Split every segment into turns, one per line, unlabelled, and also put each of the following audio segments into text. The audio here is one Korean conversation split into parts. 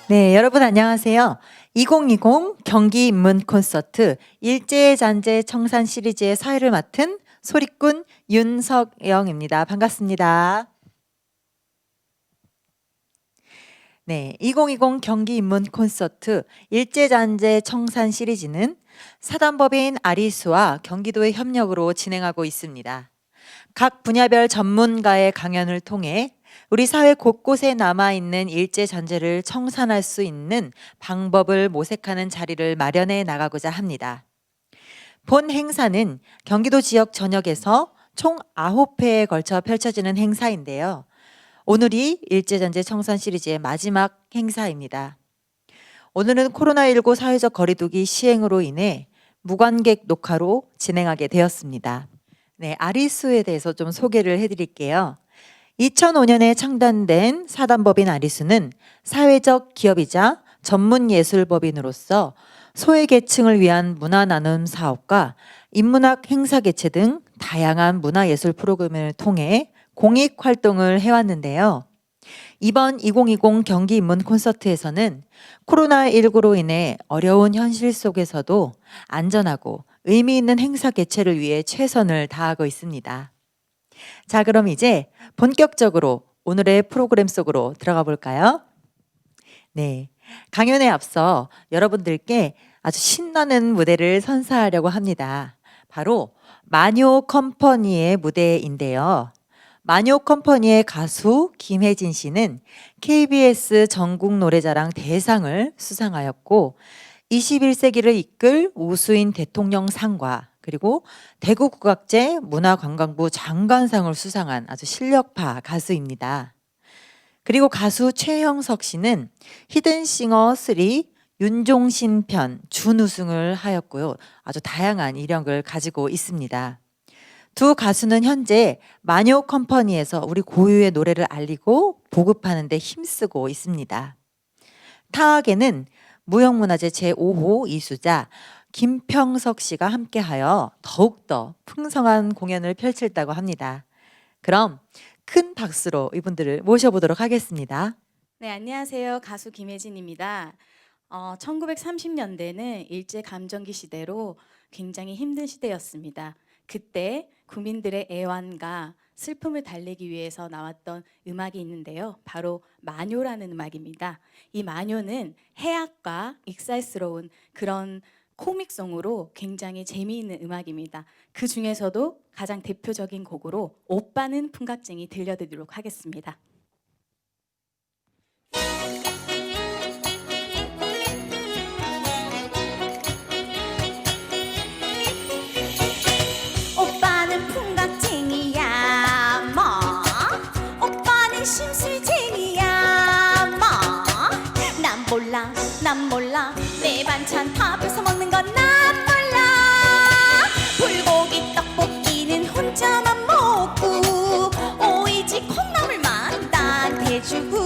네, 여러분 안녕하세요. 2020 경기 입문 콘서트 일제잔재 청산 시리즈의 사회를 맡은 소리꾼 윤석영입니다. 반갑습니다. 네, 2020 경기 입문 콘서트 일제잔재 청산 시리즈는 사단법인 아리수와 경기도의 협력으로 진행하고 있습니다. 각 분야별 전문가의 강연을 통해 우리 사회 곳곳에 남아있는 일제잔재를 청산할 수 있는 방법을 모색하는 자리를 마련해 나가고자 합니다. 본 행사는 경기도 지역 전역에서 총 9회에 걸쳐 펼쳐지는 행사인데요. 오늘이 일제잔재 청산 시리즈의 마지막 행사입니다. 오늘은 코로나19 사회적 거리두기 시행으로 인해 무관객 녹화로 진행하게 되었습니다. 네, 아리수에 대해서 좀 소개를 해드릴게요. 2005년에 창단된 사단법인 아리수는 사회적 기업이자 전문예술법인으로서 소외계층을 위한 문화나눔 사업과 인문학 행사 개최 등 다양한 문화예술 프로그램을 통해 공익활동을 해왔는데요. 이번 2020 경기 입문 콘서트에서는 코로나19로 인해 어려운 현실 속에서도 안전하고 의미 있는 행사 개최를 위해 최선을 다하고 있습니다. 자, 그럼 이제 본격적으로 오늘의 프로그램 속으로 들어가 볼까요? 네, 강연에 앞서 여러분들께 아주 신나는 무대를 선사하려고 합니다. 바로 마녀 컴퍼니의 무대인데요. 마녀 컴퍼니의 가수 김혜진 씨는 KBS 전국 노래자랑 대상을 수상하였고 21세기를 이끌 우수인 대통령상과 그리고 대구국악제 문화관광부 장관상을 수상한 아주 실력파 가수입니다. 그리고 가수 최형석 씨는 히든싱어 3 윤종신 편 준우승을 하였고요. 아주 다양한 이력을 가지고 있습니다. 두 가수는 현재 마녀 컴퍼니에서 우리 고유의 노래를 알리고 보급하는 데 힘쓰고 있습니다. 타악에는 무형문화재 제5호 이수자 김평석 씨가 함께하여 더욱더 풍성한 공연을 펼칠다고 합니다. 그럼 큰 박수로 이분들을 모셔보도록 하겠습니다.
네, 안녕하세요. 가수 김혜진입니다. 1930년대는 일제감정기 시대로 굉장히 힘든 시대였습니다. 그때 국민들의 애환과 슬픔을 달래기 위해서 나왔던 음악이 있는데요. 바로 마녀라는 음악입니다. 이 마녀는 해악과 익살스러운 그런 코믹송으로 굉장히 재미있는 음악입니다. 그 중에서도 가장 대표적인 곡으로 오빠는 풍각쟁이 들려드리도록 하겠습니다.
오빠는 풍각쟁이야 뭐 오빠는 심술쟁이야 뭐 난 몰라 내 반찬 다 뺏어 먹는 건 난 몰라 불고기 떡볶이는 혼자만 먹고 오이지 콩나물만 나한테 주고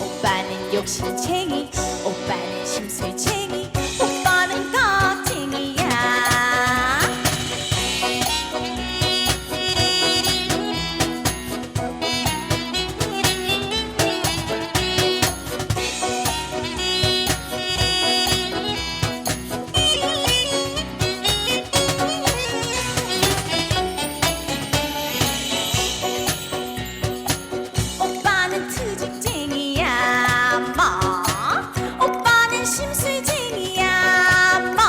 오빠는 욕심쟁이 오빠는 심술쟁이 오빠는 깍쟁이야 오빠는 트집쟁이야 뭐 오빠는 심술쟁이야 뭐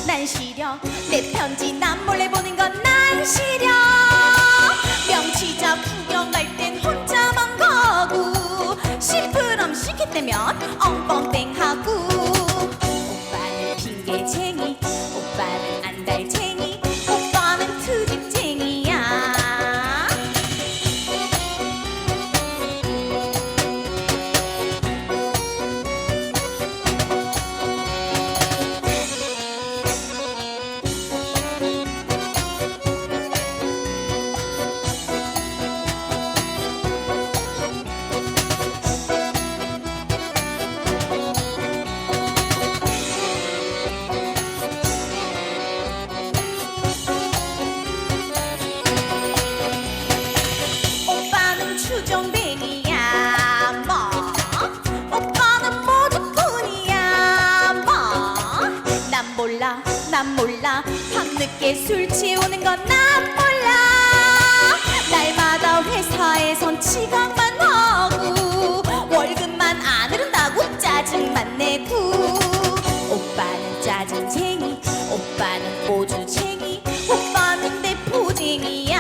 난 시려 내 편지 난 몰래 보는 건 난 시려 명치자 구경 갈 땐 혼자만 가고 심부름 시킬 때면 엉뻥땡하고 오빠는 핑계쟁이 오빠는 안달쟁이 오빠는 트집쟁이야 난 몰라 밤늦게 술 치우는 건 난 몰라 날마다 회사에선 지각만 하고 월급만 안 오른다고 짜증만 내고 오빠는 짜증쟁이 오빠는 꼬주쟁이 오빠는 대포쟁이야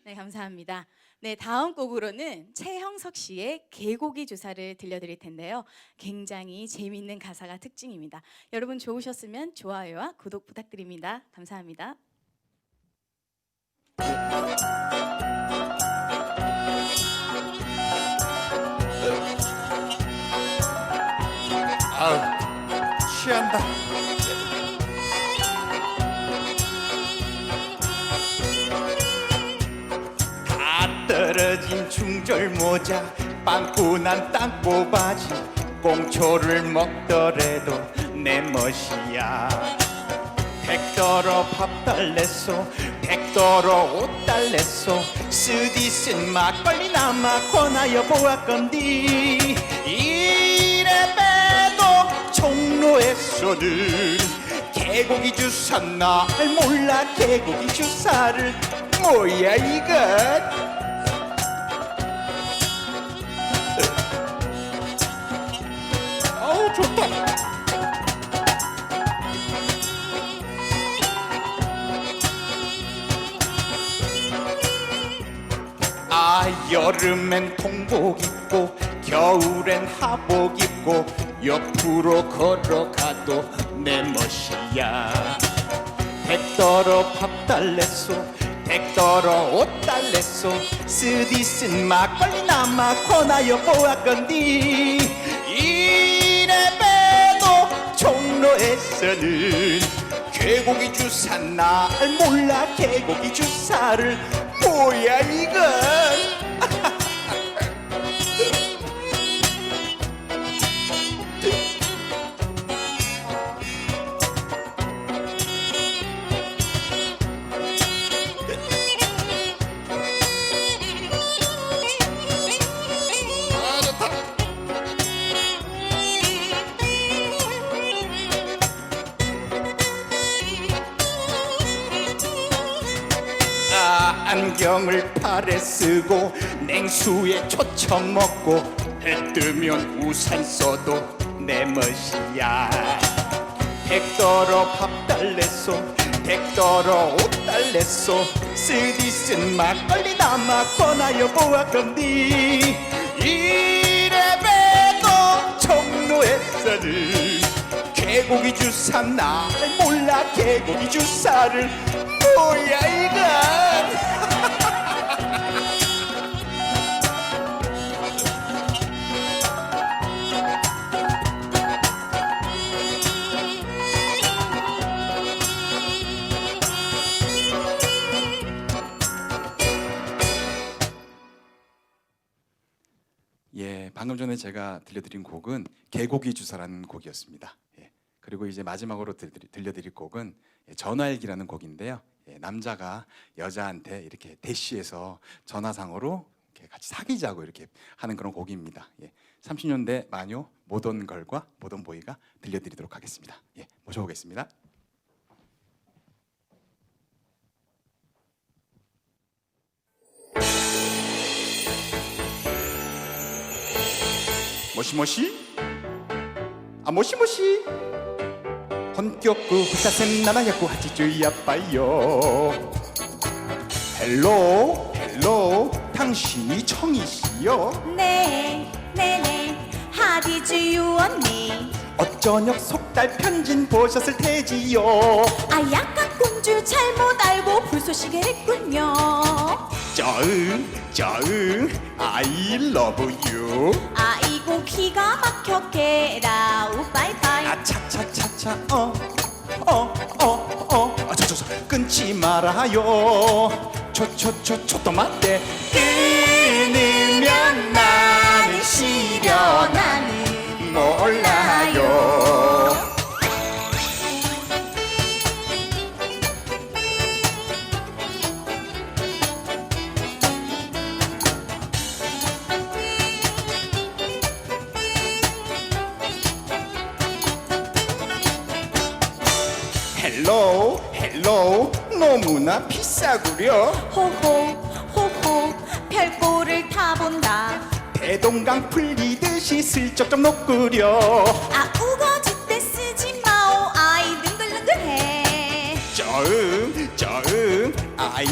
네, 감사합니다. 네, 다음 곡으로는 최형석 씨의 개고기 주사를 들려드릴 텐데요. 굉장히 재미있는 가사가 특징입니다. 여러분 좋으셨으면 좋아요와 구독 부탁드립니다. 감사합니다.
아우 취한다. 다 떨어진 중절 모자 빵꾸 난 땅꼬 바지 꽁초를 먹더라도 내 멋이야. 백더러 밥 달랬소 백더러 옷 달랬소 쓰디쓴 막걸리 남아 권하여 보았건디 이래봬도 종로에서는 개고기 주사 날 몰라 개고기 주사를 뭐야 이건. 어우 좋다. 아 여름엔 통복 입고 겨울엔 하복 입고 옆으로 걸어가도 내 멋이야. 백더러 밥 달랬소 백더러 옷 달랬소 쓰디쓴 막걸리 남아 권하여 보았건디 이래봬도 종로에서는 개고기 주사 날 몰라 개고기 주사를 뭐야 이건. 안경을 팔에 쓰고 냉수에 초쳐 먹고 해 뜨면 우산 써도 내 멋이야. 백더러 밥 달랬소 백더러 옷 달랬소 쓰디쓴 막걸리 남아 권하여 보았건디 이래봬도 종로에서는 개고기 주사 날 몰라 개고기 주사를 뭐야 이건.
예, 방금 전에 제가 들려드린 곡은 개고기 주사라는 곡이었습니다. 예, 그리고 이제 마지막으로 들려드릴 곡은 전화일기라는 곡인데요. 예, 남자가 여자한테 이렇게 대시해서 전화상으로 이렇게 같이 사귀자고 이렇게 하는 그런 곡입니다. 예, 30년대 마녀 모던걸과 모던보이가 들려드리도록 하겠습니다. 예, 모셔보겠습니다.
모시모시 아 모시모시 혼격구 후타센 나나야구 하지주야 빠요 헬로 헬로 당신이 청이시여
네네네 하디즈유 언니
어쩌녁 속달 편진 보셨을 테지요
아야까 공주 잘못 알고 불쏘시개 했군요
쩌응 I love you
아이고 기가 막혀 게라우 바이바이
아차차차차 저 끊지 말아요 초토마떼 끄는
시려 나는
몰라요. 헬로 헬로 너무나 비싸구려.
호호 호호 별꼴을 타본다
대동강 풀리듯이 슬쩍 좀 녹구려.
아 우거지 때 쓰지 마오 아이 능글능글해
저응 I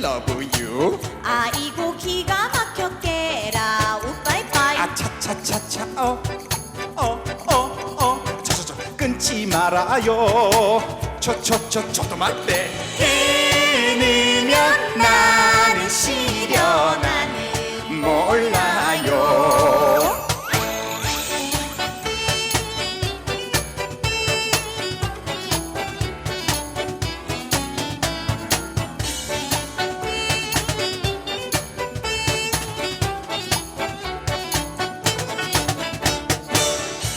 love you.
아이고 기가 막혀 깨라 우빠이빠이
아차차차차 저저저 끊지 말아요. 저도 맞대. 끊으면 나는 시려 나는 몰라요.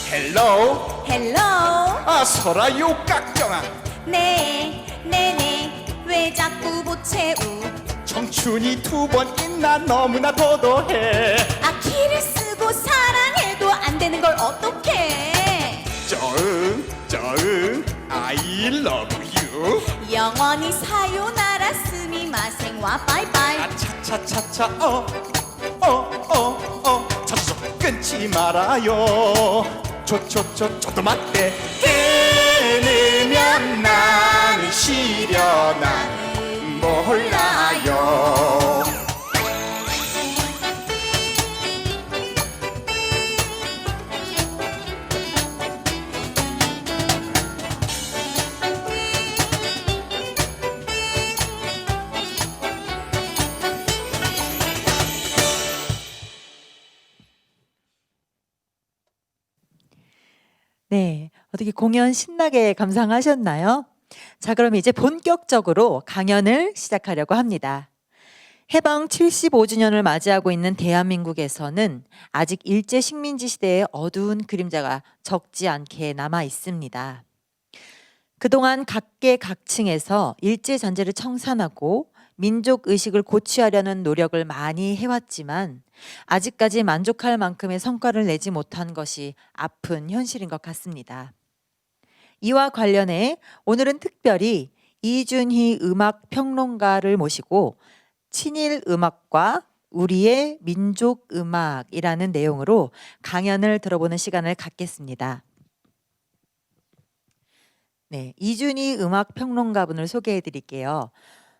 헬로
헬로
설아요 깍정아.
네네네 왜 자꾸 보채우
청춘이 두 번 있나 너무나 도도해.
아 키를 쓰고 사랑해도 안 되는 걸 어떡해
저응 I love you.
영원히 사요나라 스미마생 와 빠이빠이
아차차차차 저저 끊지 말아요. 저도 맞대. 끊으면 나는 시려 나는 몰라요.
네, 어떻게 공연 신나게 감상하셨나요? 자, 그럼 이제 본격적으로 강연을 시작하려고 합니다. 해방 75주년을 맞이하고 있는 대한민국에서는 아직 일제 식민지 시대의 어두운 그림자가 적지 않게 남아 있습니다. 그동안 각계각층에서 일제 잔재를 청산하고 민족 의식을 고취하려는 노력을 많이 해왔지만 아직까지 만족할 만큼의 성과를 내지 못한 것이 아픈 현실인 것 같습니다. 이와 관련해 오늘은 특별히 이준희 음악 평론가를 모시고 친일 음악과 우리의 민족 음악이라는 내용으로 강연을 들어보는 시간을 갖겠습니다. 네, 이준희 음악 평론가분을 소개해 드릴게요.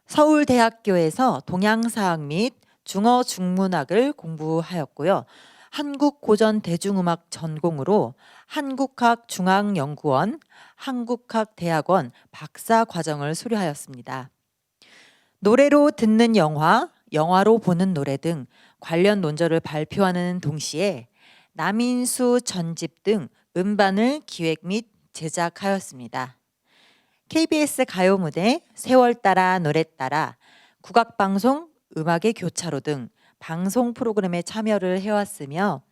서울대학교에서 동양사학 및 중어 중문학을 공부하였고요. 한국고전대중음악 전공으로 한국학중앙연구원, 한국학대학원 박사과정을 수료하였습니다. 노래로 듣는 영화, 영화로 보는 노래 등 관련 논절을 발표하는 동시에 남인수 전집 등 음반을 기획 및 제작하였습니다. KBS 가요무대, 세월 따라 노래 따라, 국악방송 음악의 교차로 등 방송 프로그램에 참여를 해왔으며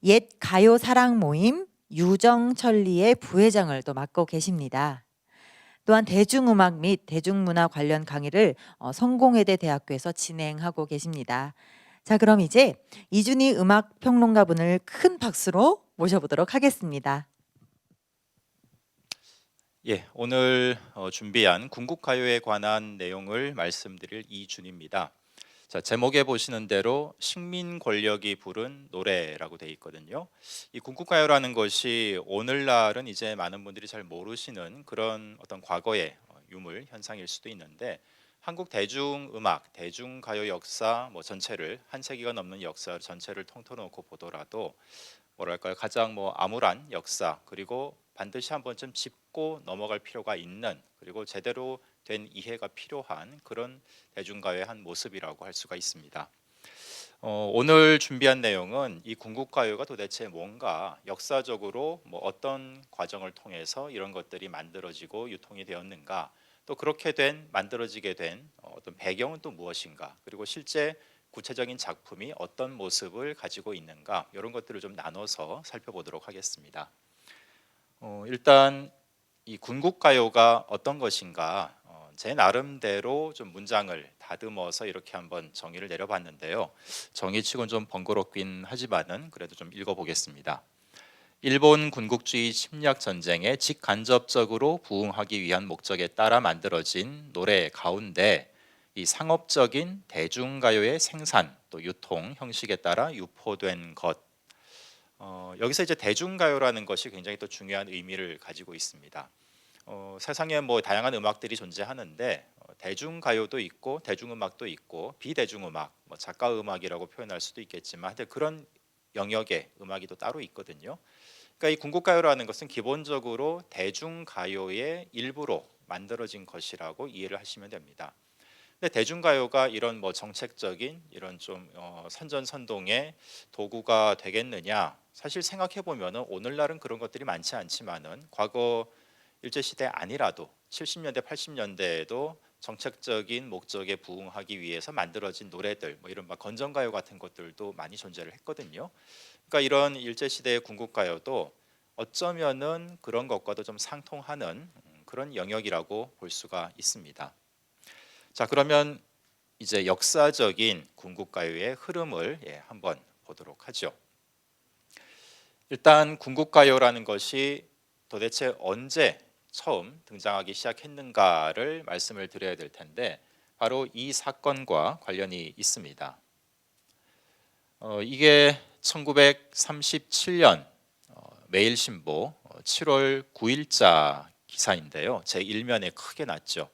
옛 가요 사랑 모임 유정천리의 부회장을 또 맡고 계십니다. 또한 대중음악 및 대중문화 관련 강의를 성공회대 대학교에서 진행하고 계십니다. 자, 그럼 이제 이준희 음악 평론가분을 큰 박수로 모셔보도록 하겠습니다.
예, 오늘 준비한 궁극가요에 관한 내용을 말씀드릴 이준입니다. 자, 제목에 보시는 대로 식민 권력이 부른 노래라고 되어 있거든요. 이 궁극가요라는 것이 오늘날은 이제 많은 분들이 잘 모르시는 그런 어떤 과거의 유물 현상일 수도 있는데 한국 대중음악, 대중가요 역사 전체를 한 세기가 넘는 역사 전체를 통틀어놓고 보더라도 뭐랄까요, 가장 암울한 역사, 그리고 반드시 한 번쯤 짚고 넘어갈 필요가 있는, 그리고 제대로 된 이해가 필요한 그런 대중가요의 한 모습이라고 할 수가 있습니다. 오늘 준비한 내용은 이 궁극가요가 도대체 뭔가, 역사적으로 어떤 과정을 통해서 이런 것들이 만들어지고 유통이 되었는가, 또 그렇게 만들어지게 된 어떤 배경은 또 무엇인가, 그리고 실제 구체적인 작품이 어떤 모습을 가지고 있는가 이런 것들을 좀 나눠서 살펴보도록 하겠습니다. 일단 이 군국가요가 어떤 것인가 제 나름대로 좀 문장을 다듬어서 이렇게 한번 정의를 내려봤는데요. 정의치곤 좀 번거롭긴 하지만은 그래도 좀 읽어보겠습니다. 일본 군국주의 침략 전쟁에 직간접적으로 부응하기 위한 목적에 따라 만들어진 노래 가운데 이 상업적인 대중가요의 생산 또 유통 형식에 따라 유포된 것 여기서 이제 대중가요라는 것이 굉장히 또 중요한 의미를 가지고 있습니다. 세상에 뭐 다양한 음악들이 존재하는데 대중가요도 있고 대중음악도 있고 비대중음악, 뭐 작가음악이라고 표현할 수도 있겠지만 하여튼 그런 영역의 음악이 또 따로 있거든요. 그러니까 이 군국가요라는 것은 기본적으로 대중가요의 일부로 만들어진 것이라고 이해를 하시면 됩니다. 근데 대중가요가 이런 뭐 정책적인 이런 좀 선전선동의 도구가 되겠느냐? 사실 생각해 보면은 오늘날은 그런 것들이 많지 않지만은 과거 일제 시대 아니라도 70년대, 80년대에도 정책적인 목적에 부응하기 위해서 만들어진 노래들, 뭐 이런 막 건전가요 같은 것들도 많이 존재를 했거든요. 그러니까 이런 일제 시대의 군국가요도 어쩌면은 그런 것과도 좀 상통하는 그런 영역이라고 볼 수가 있습니다. 자, 그러면 이제 역사적인 군국가요의 흐름을 한번 보도록 하죠. 일단 군국가요라는 것이 도대체 언제 처음 등장하기 시작했는가를 말씀을 드려야 될 텐데 바로 이 사건과 관련이 있습니다. 이게 1937년 매일신보 7월 9일자 기사인데요. 제 1면에 크게 났죠.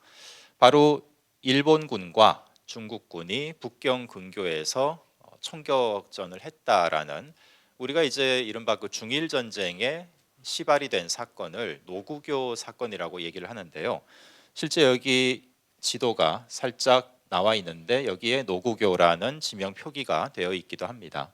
바로 일본군과 중국군이 북경 근교에서 총격전을 했다라는 우리가 이제 이른바 그 중일 전쟁에 시발이 된 사건을 노구교 사건이라고 얘기를 하는데요. 실제 여기 지도가 살짝 나와 있는데 여기에 노구교라는 지명 표기가 되어 있기도 합니다.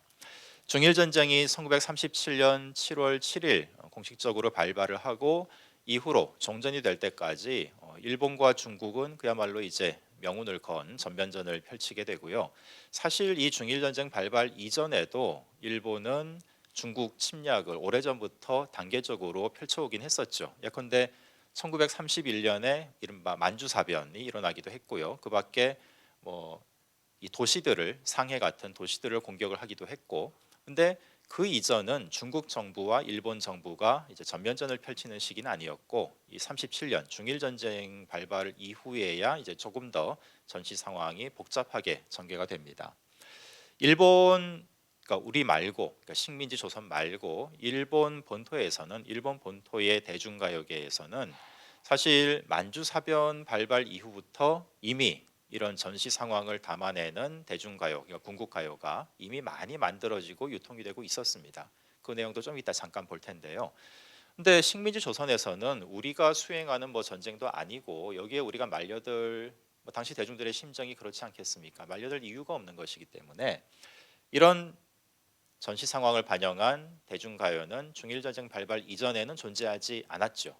중일 전쟁이 1937년 7월 7일 공식적으로 발발을 하고 이후로 종전이 될 때까지 일본과 중국은 그야말로 이제 명운을 건 전면전을 펼치게 되고요. 사실 이 중일 전쟁 발발 이전에도 일본은 중국 침략을 오래전부터 단계적으로 펼쳐오긴 했었죠. 예컨대 1931년에 이른바 만주사변이 일어나기도 했고요. 그 밖에 뭐 이 도시들을 상해 같은 도시들을 공격을 하기도 했고, 근데 그 이전은 중국 정부와 일본 정부가 이제 전면전을 펼치는 시기는 아니었고, 이 37년 중일 전쟁 발발 이후에야 이제 조금 더 전시 상황이 복잡하게 전개가 됩니다. 일본 그러니까 우리 말고 그러니까 식민지 조선 말고 일본 본토에서는 일본 본토의 대중가요계에서는 사실 만주사변 발발 이후부터 이미 이런 전시 상황을 담아내는 대중가요, 그러니까 군국가요가 이미 많이 만들어지고 유통이 되고 있었습니다. 그 내용도 좀 이따 잠깐 볼 텐데요. 근데 식민지 조선에서는 우리가 수행하는 뭐 전쟁도 아니고 여기에 우리가 말려들 뭐 당시 대중들의 심정이 그렇지 않겠습니까? 말려들 이유가 없는 것이기 때문에 이런 전시 상황을 반영한 대중가요는 중일전쟁 발발 이전에는 존재하지 않았죠.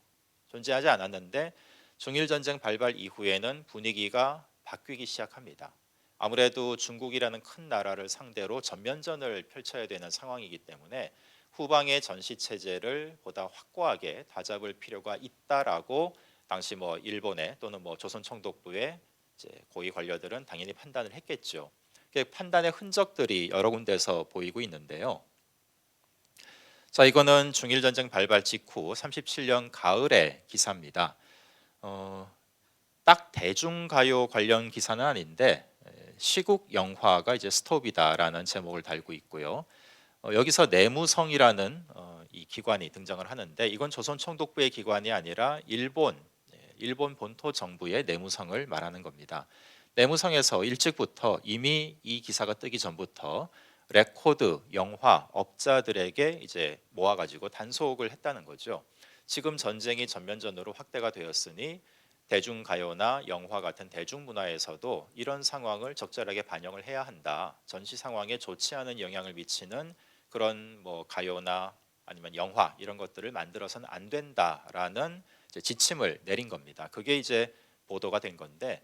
존재하지 않았는데 중일전쟁 발발 이후에는 분위기가 바뀌기 시작합니다. 아무래도 중국이라는 큰 나라를 상대로 전면전을 펼쳐야 되는 상황이기 때문에 후방의 전시 체제를 보다 확고하게 다잡을 필요가 있다라고 당시 뭐 일본의 또는 뭐 조선 총독부의 이제 고위 관료들은 당연히 판단을 했겠죠. 그 판단의 흔적들이 여러 군데서 보이고 있는데요. 자, 이거는 중일전쟁 발발 직후 37년 가을의 기사입니다. 딱 대중가요 관련 기사는 아닌데 시국 영화가 이제 스톱이다라는 제목을 달고 있고요. 여기서 내무성이라는 이 기관이 등장을 하는데 이건 조선 총독부의 기관이 아니라 일본 본토 정부의 내무성을 말하는 겁니다. 내무성에서 일찍부터 이미 이 기사가 뜨기 전부터 레코드 영화 업자들에게 이제 모아가지고 단속을 했다는 거죠. 지금 전쟁이 전면전으로 확대가 되었으니 대중가요나 영화 같은 대중문화에서도 이런 상황을 적절하게 반영을 해야 한다. 전시 상황에 좋지 않은 영향을 미치는 그런 뭐 가요나 아니면 영화 이런 것들을 만들어서는 안 된다라는 이제 지침을 내린 겁니다. 그게 이제 보도가 된 건데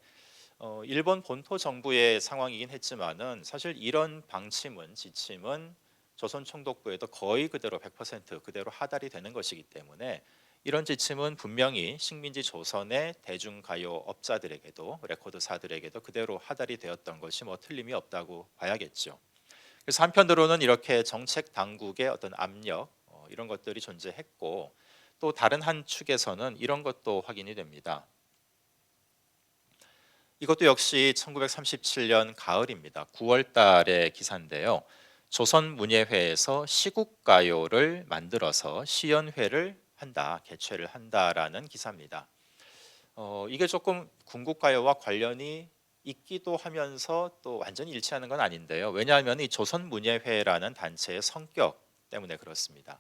일본 본토 정부의 상황이긴 했지만은 사실 이런 방침은 지침은 조선 총독부에도 거의 그대로 100% 그대로 하달이 되는 것이기 때문에 이런 지침은 분명히 식민지 조선의 대중가요 업자들에게도 레코드사들에게도 그대로 하달이 되었던 것이 뭐 틀림이 없다고 봐야겠죠. 그래서 한편으로는 이렇게 정책 당국의 어떤 압력 이런 것들이 존재했고 또 다른 한 축에서는 이런 것도 확인이 됩니다. 이것도 역시 1937년 가을입니다. 9월 달의 기사인데요. 조선문예회에서 시국가요를 만들어서 시연회를 한다, 개최를 한다라는 기사입니다. 이게 조금 군국가요와 관련이 있기도 하면서 또 완전히 일치하는 건 아닌데요. 왜냐하면 이 조선문예회라는 단체의 성격 때문에 그렇습니다.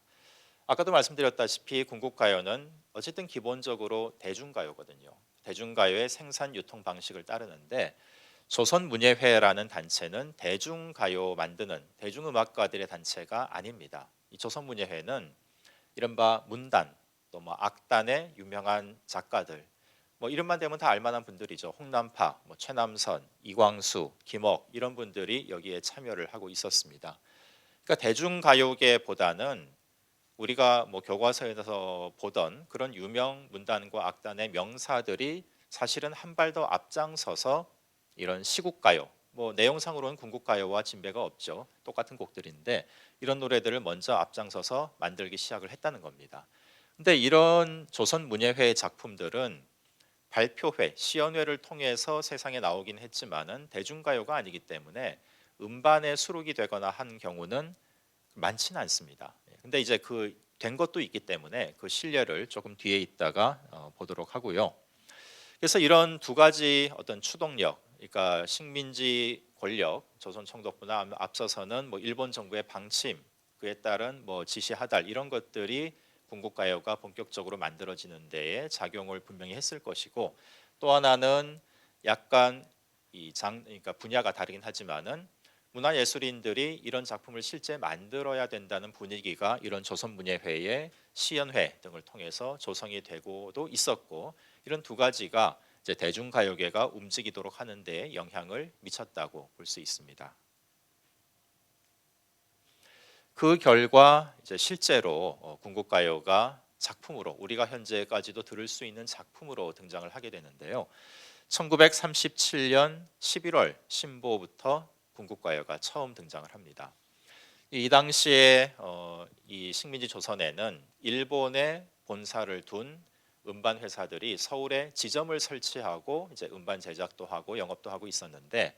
아까도 말씀드렸다시피 군국가요는 어쨌든 기본적으로 대중가요거든요. 대중가요의 생산 유통 방식을 따르는데 조선문예회라는 단체는 대중가요 만드는 대중음악가들의 단체가 아닙니다. 이 조선문예회는 이른바 문단 또 뭐 악단의 유명한 작가들 뭐 이름만 대면 다 알만한 분들이죠. 홍남파, 뭐 최남선, 이광수, 김옥 이런 분들이 여기에 참여를 하고 있었습니다. 그러니까 대중가요계보다는 우리가 뭐 교과서에서 보던 그런 유명 문단과 악단의 명사들이 사실은 한 발 더 앞장서서 이런 시국가요, 뭐 내용상으로는 군국가요와 진배가 없죠. 똑같은 곡들인데 이런 노래들을 먼저 앞장서서 만들기 시작을 했다는 겁니다. 근데 이런 조선문예회의 작품들은 발표회, 시연회를 통해서 세상에 나오긴 했지만은 대중가요가 아니기 때문에 음반에 수록이 되거나 한 경우는 많지는 않습니다. 근데 이제 그 된 것도 있기 때문에 그 실례를 조금 뒤에 있다가 보도록 하고요. 그래서 이런 두 가지 어떤 추동력, 그러니까 식민지 권력, 조선 총독부나 앞서서는 뭐 일본 정부의 방침, 그에 따른 뭐 지시 하달 이런 것들이 군국가요가 본격적으로 만들어지는 데에 작용을 분명히 했을 것이고 또 하나는 약간 그러니까 분야가 다르긴 하지만은 문화예술인들이 이런 작품을 실제 만들어야 된다는 분위기가 이런 조선문예회의 시연회 등을 통해서 조성이 되고도 있었고 이런 두 가지가 이제 대중가요계가 움직이도록 하는 데 영향을 미쳤다고 볼 수 있습니다. 그 결과 이제 실제로 군국가요가 작품으로 우리가 현재까지도 들을 수 있는 작품으로 등장을 하게 되는데요. 1937년 11월 신보부터 군국가요가 처음 등장을 합니다. 이 당시에 이 식민지 조선에는 일본에 본사를 둔 음반 회사들이 서울에 지점을 설치하고 이제 음반 제작도 하고 영업도 하고 있었는데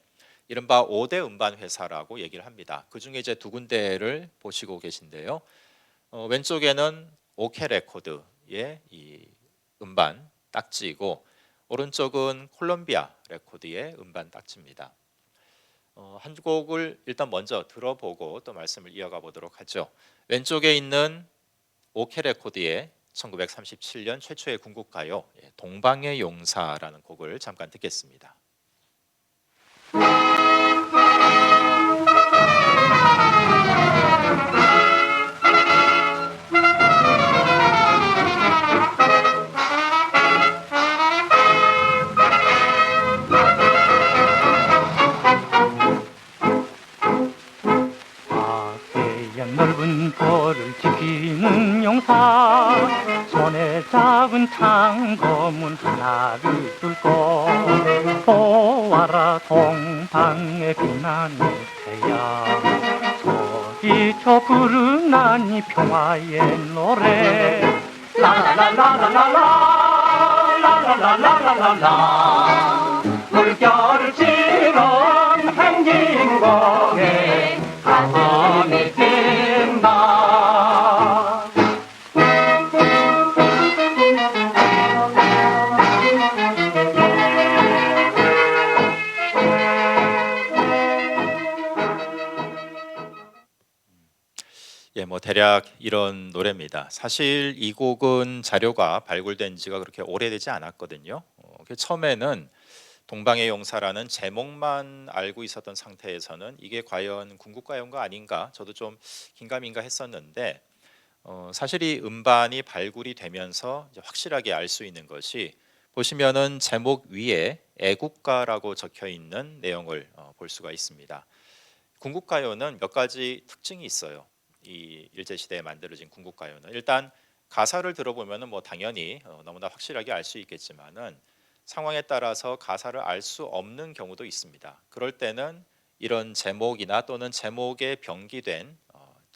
이른바 5대 음반 회사라고 얘기를 합니다. 그 중에 이제 두 군데를 보시고 계신데요. 왼쪽에는 오케 레코드의 이 음반 딱지이고 오른쪽은 콜롬비아 레코드의 음반 딱지입니다. 한 곡을 일단 먼저 들어보고 또 말씀을 이어가 보도록 하죠. 왼쪽에 있는 오케 레코드의 1937년 최초의 군국가요 동방의 용사라는 곡을 잠깐 듣겠습니다.
넓은 벌을 지키는 용사 손에 작은 창검은 하나를 들고 보아라 동방에 빛나는 태양 소리쳐 부르나니 평화의 노래 라라라라라라라 라라라라라라라 물결을 치는 행진곡에 가슴이 뛴다.
뭐 대략 이런 노래입니다. 사실 이 곡은 자료가 발굴된 지가 그렇게 오래되지 않았거든요. 처음에는 동방의 용사라는 제목만 알고 있었던 상태에서는 이게 과연 군국가요인가 아닌가 저도 좀 긴가민가 했었는데 사실 이 음반이 발굴이 되면서 이제 확실하게 알 수 있는 것이 보시면은 제목 위에 애국가라고 적혀 있는 내용을 볼 수가 있습니다. 궁극가요는 몇 가지 특징이 있어요. 이 일제시대에 만들어진 궁극가요는 일단 가사를 들어보면은 뭐 당연히 너무나 확실하게 알 수 있겠지만은 상황에 따라서 가사를 알 수 없는 경우도 있습니다. 그럴 때는 이런 제목이나 또는 제목에 병기된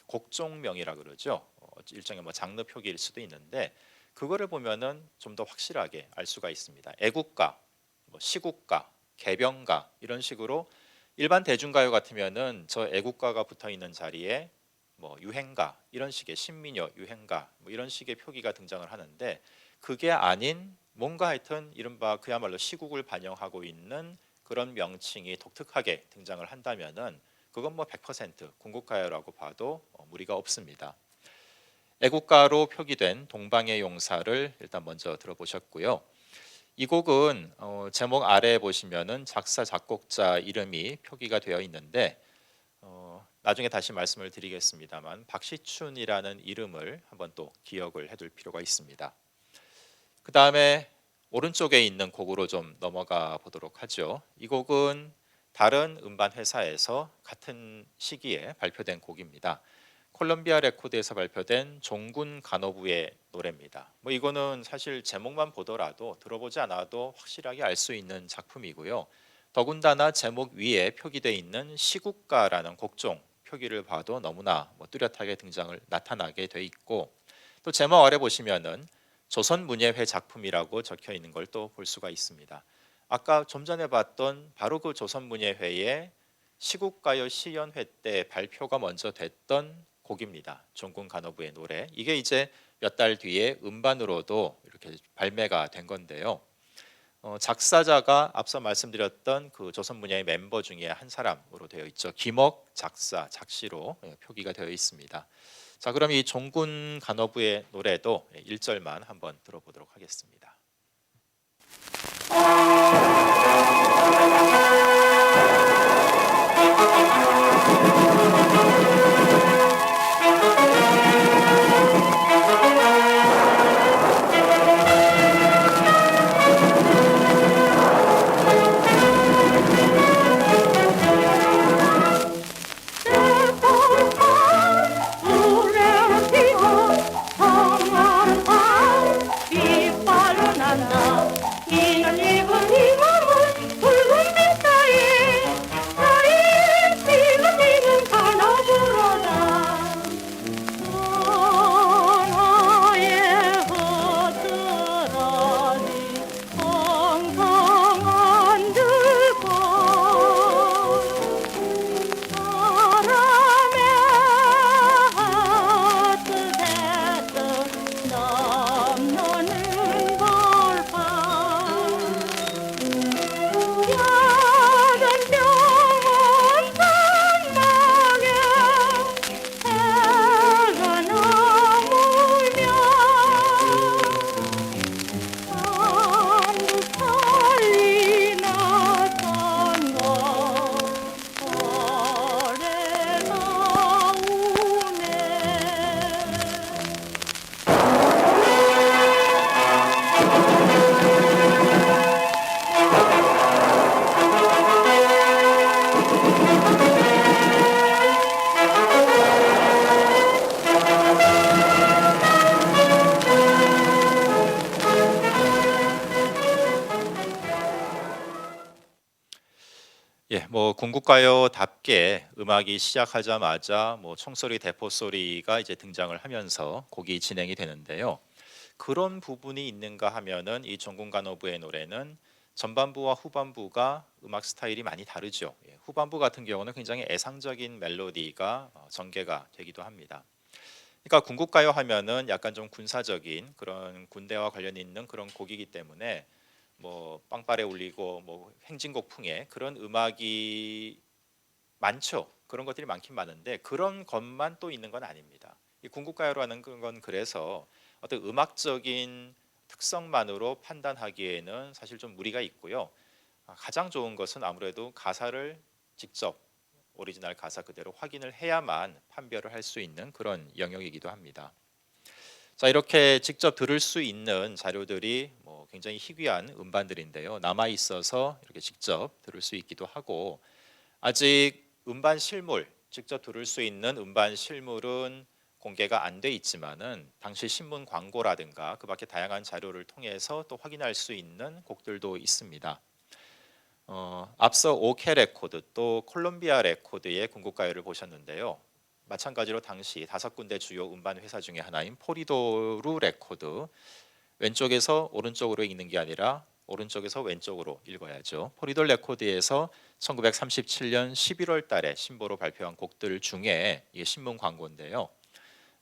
곡종명이라 그러죠. 일종의 뭐 장르 표기일 수도 있는데 그거를 보면은 좀 더 확실하게 알 수가 있습니다. 애국가, 뭐 시국가, 개병가 이런 식으로 일반 대중가요 같으면은 저 애국가가 붙어 있는 자리에 뭐 유행가 이런 식의 신민요 유행가 뭐 이런 식의 표기가 등장을 하는데 그게 아닌 뭔가 하여튼 이른바 그야말로 시국을 반영하고 있는 그런 명칭이 독특하게 등장을 한다면은 그건 뭐 100% 궁극가요라고 봐도 무리가 없습니다. 애국가로 표기된 동방의 용사를 일단 먼저 들어보셨고요. 이 곡은 제목 아래에 보시면은 작사 작곡자 이름이 표기가 되어 있는데 나중에 다시 말씀을 드리겠습니다만 박시춘이라는 이름을 한번 또 기억을 해둘 필요가 있습니다. 그 다음에 오른쪽에 있는 곡으로 좀 넘어가 보도록 하죠. 이 곡은 다른 음반 회사에서 같은 시기에 발표된 곡입니다. 콜롬비아 레코드에서 발표된 종군 간호부의 노래입니다. 뭐 이거는 사실 제목만 보더라도 들어보지 않아도 확실하게 알 수 있는 작품이고요. 더군다나 제목 위에 표기되어 있는 시국가라는 곡종 표기를 봐도 너무나 뚜렷하게 나타나게 돼 있고 또 제목 아래 보시면은 조선문예회 작품이라고 적혀 있는 걸 또 볼 수가 있습니다. 아까 좀 전에 봤던 바로 그 조선문예회의 시국가요 시연회 때 발표가 먼저 됐던 곡입니다. 종군 간호부의 노래. 이게 이제 몇 달 뒤에 음반으로도 이렇게 발매가 된 건데요. 작사자가 앞서 말씀드렸던 그 조선문예의 멤버 중에 한 사람으로 되어 있죠. 김옥 작사 작시로 표기가 되어 있습니다. 자, 그럼 이 종군 간호부의 노래도 1절만 한번 들어보도록 하겠습니다. 뭐 궁극가요답게 음악이 시작하자마자 뭐 총소리, 대포소리가 이제 등장을 하면서 곡이 진행이 되는데요. 그런 부분이 있는가 하면은 이 종군간호부의 노래는 전반부와 후반부가 음악 스타일이 많이 다르죠. 후반부 같은 경우는 굉장히 애상적인 멜로디가 전개가 되기도 합니다. 그러니까 궁극가요 하면은 약간 좀 군사적인 그런 군대와 관련 있는 그런 곡이기 때문에 뭐 빵빠레 울리고 뭐 행진곡풍의 그런 음악이 많죠. 그런 것들이 많긴 많은데 그런 것만 또 있는 건 아닙니다. 이 궁극가요라는 건 그래서 어떤 음악적인 특성만으로 판단하기에는 사실 좀 무리가 있고요. 가장 좋은 것은 아무래도 가사를 직접 오리지널 가사 그대로 확인을 해야만 판별을 할 수 있는 그런 영역이기도 합니다. 자, 이렇게 직접 들을 수 있는 자료들이 뭐 굉장히 희귀한 음반들인데요. 남아 있어서 이렇게 직접 들을 수 있기도 하고, 아직 음반 실물, 직접 들을 수 있는 음반 실물은 공개가 안 돼 있지만은 당시 신문 광고라든가 그 밖에 다양한 자료를 통해서 또 확인할 수 있는 곡들도 있습니다. 앞서 오케 레코드 또 콜롬비아 레코드의 궁극가요를 보셨는데요. 마찬가지로 당시 5군데 주요 음반 회사 중에 하나인 포리도르 레코드, 왼쪽에서 오른쪽으로 읽는 게 아니라 오른쪽에서 왼쪽으로 읽어야죠. 포리도르 레코드에서 1937년 11월 달에 신보로 발표한 곡들 중에 이게 신문 광고인데요.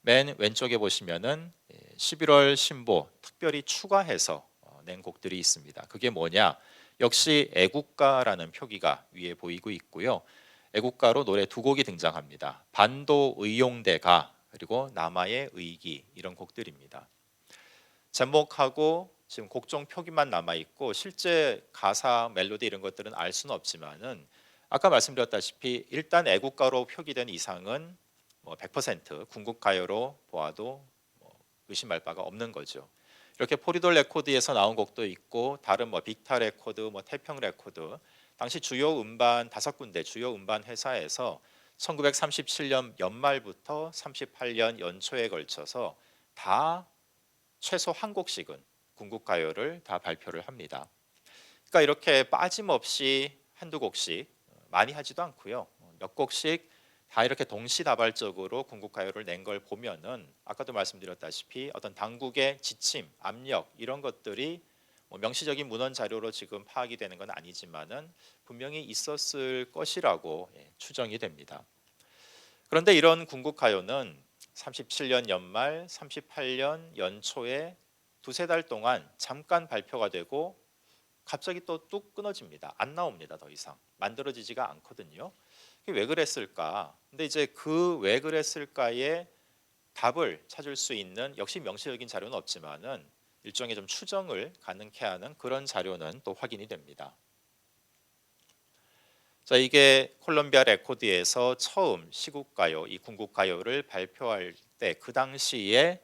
맨 왼쪽에 보시면은 11월 신보 특별히 추가해서 낸 곡들이 있습니다. 그게 뭐냐? 역시 애국가라는 표기가 위에 보이고 있고요. 애국가로 노래 2곡이 등장합니다. 반도 의용대가 그리고 남아의 의기, 이런 곡들입니다. 제목하고 지금 곡종 표기만 남아 있고 실제 가사, 멜로디 이런 것들은 알 수는 없지만은 아까 말씀드렸다시피 일단 애국가로 표기된 이상은 뭐 100% 궁극가요로 보아도 뭐 의심할 바가 없는 거죠. 이렇게 포리돌 레코드에서 나온 곡도 있고 다른 뭐 빅타 레코드, 뭐 태평 레코드, 당시 주요 음반 5군데 주요 음반 회사에서 1937년 연말부터 38년 연초에 걸쳐서 다 최소 한 곡씩은 궁극가요를 다 발표를 합니다. 그러니까 이렇게 빠짐없이 한두 곡씩, 많이 하지도 않고요, 몇 곡씩 다 이렇게 동시다발적으로 궁극가요를 낸 걸 보면은 아까도 말씀드렸다시피 어떤 당국의 지침, 압력 이런 것들이 뭐 명시적인 문헌 자료로 지금 파악이 되는 건 아니지만은 분명히 있었을 것이라고 추정이 됩니다. 그런데 이런 궁극가요는 37년 연말, 38년 연초에 2-3달 동안 잠깐 발표가 되고 갑자기 또 뚝 끊어집니다. 안 나옵니다. 더 이상 만들어지지가 않거든요. 왜 그랬을까? 근데 이제 그 왜 그랬을까의 답을 찾을 수 있는 역시 명시적인 자료는 없지만은 일종의 좀 추정을 가능케 하는 그런 자료는 또 확인이 됩니다. 자, 이게 콜롬비아 레코드에서 처음 시국가요, 이 궁극가요를 발표할 때 그 당시의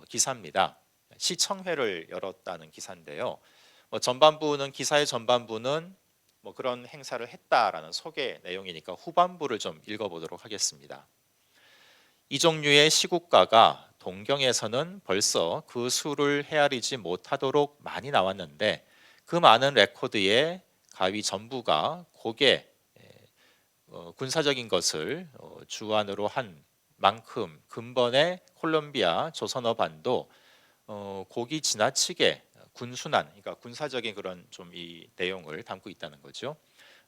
기사입니다. 시청회를 열었다는 기사인데요. 전반부는 기사의 전반부는 뭐 그런 행사를 했다라는 소개 내용이니까 후반부를 좀 읽어보도록 하겠습니다. 이 종류의 시국가가 동경에서는 벌써 그 수를 헤아리지 못하도록 많이 나왔는데 그 많은 레코드의 가위 전부가 곡의 군사적인 것을 주안으로 한 만큼 근본의 콜롬비아 조선어 반도 곡이 지나치게 군순한, 그러니까 군사적인 그런 좀 이 내용을 담고 있다는 거죠.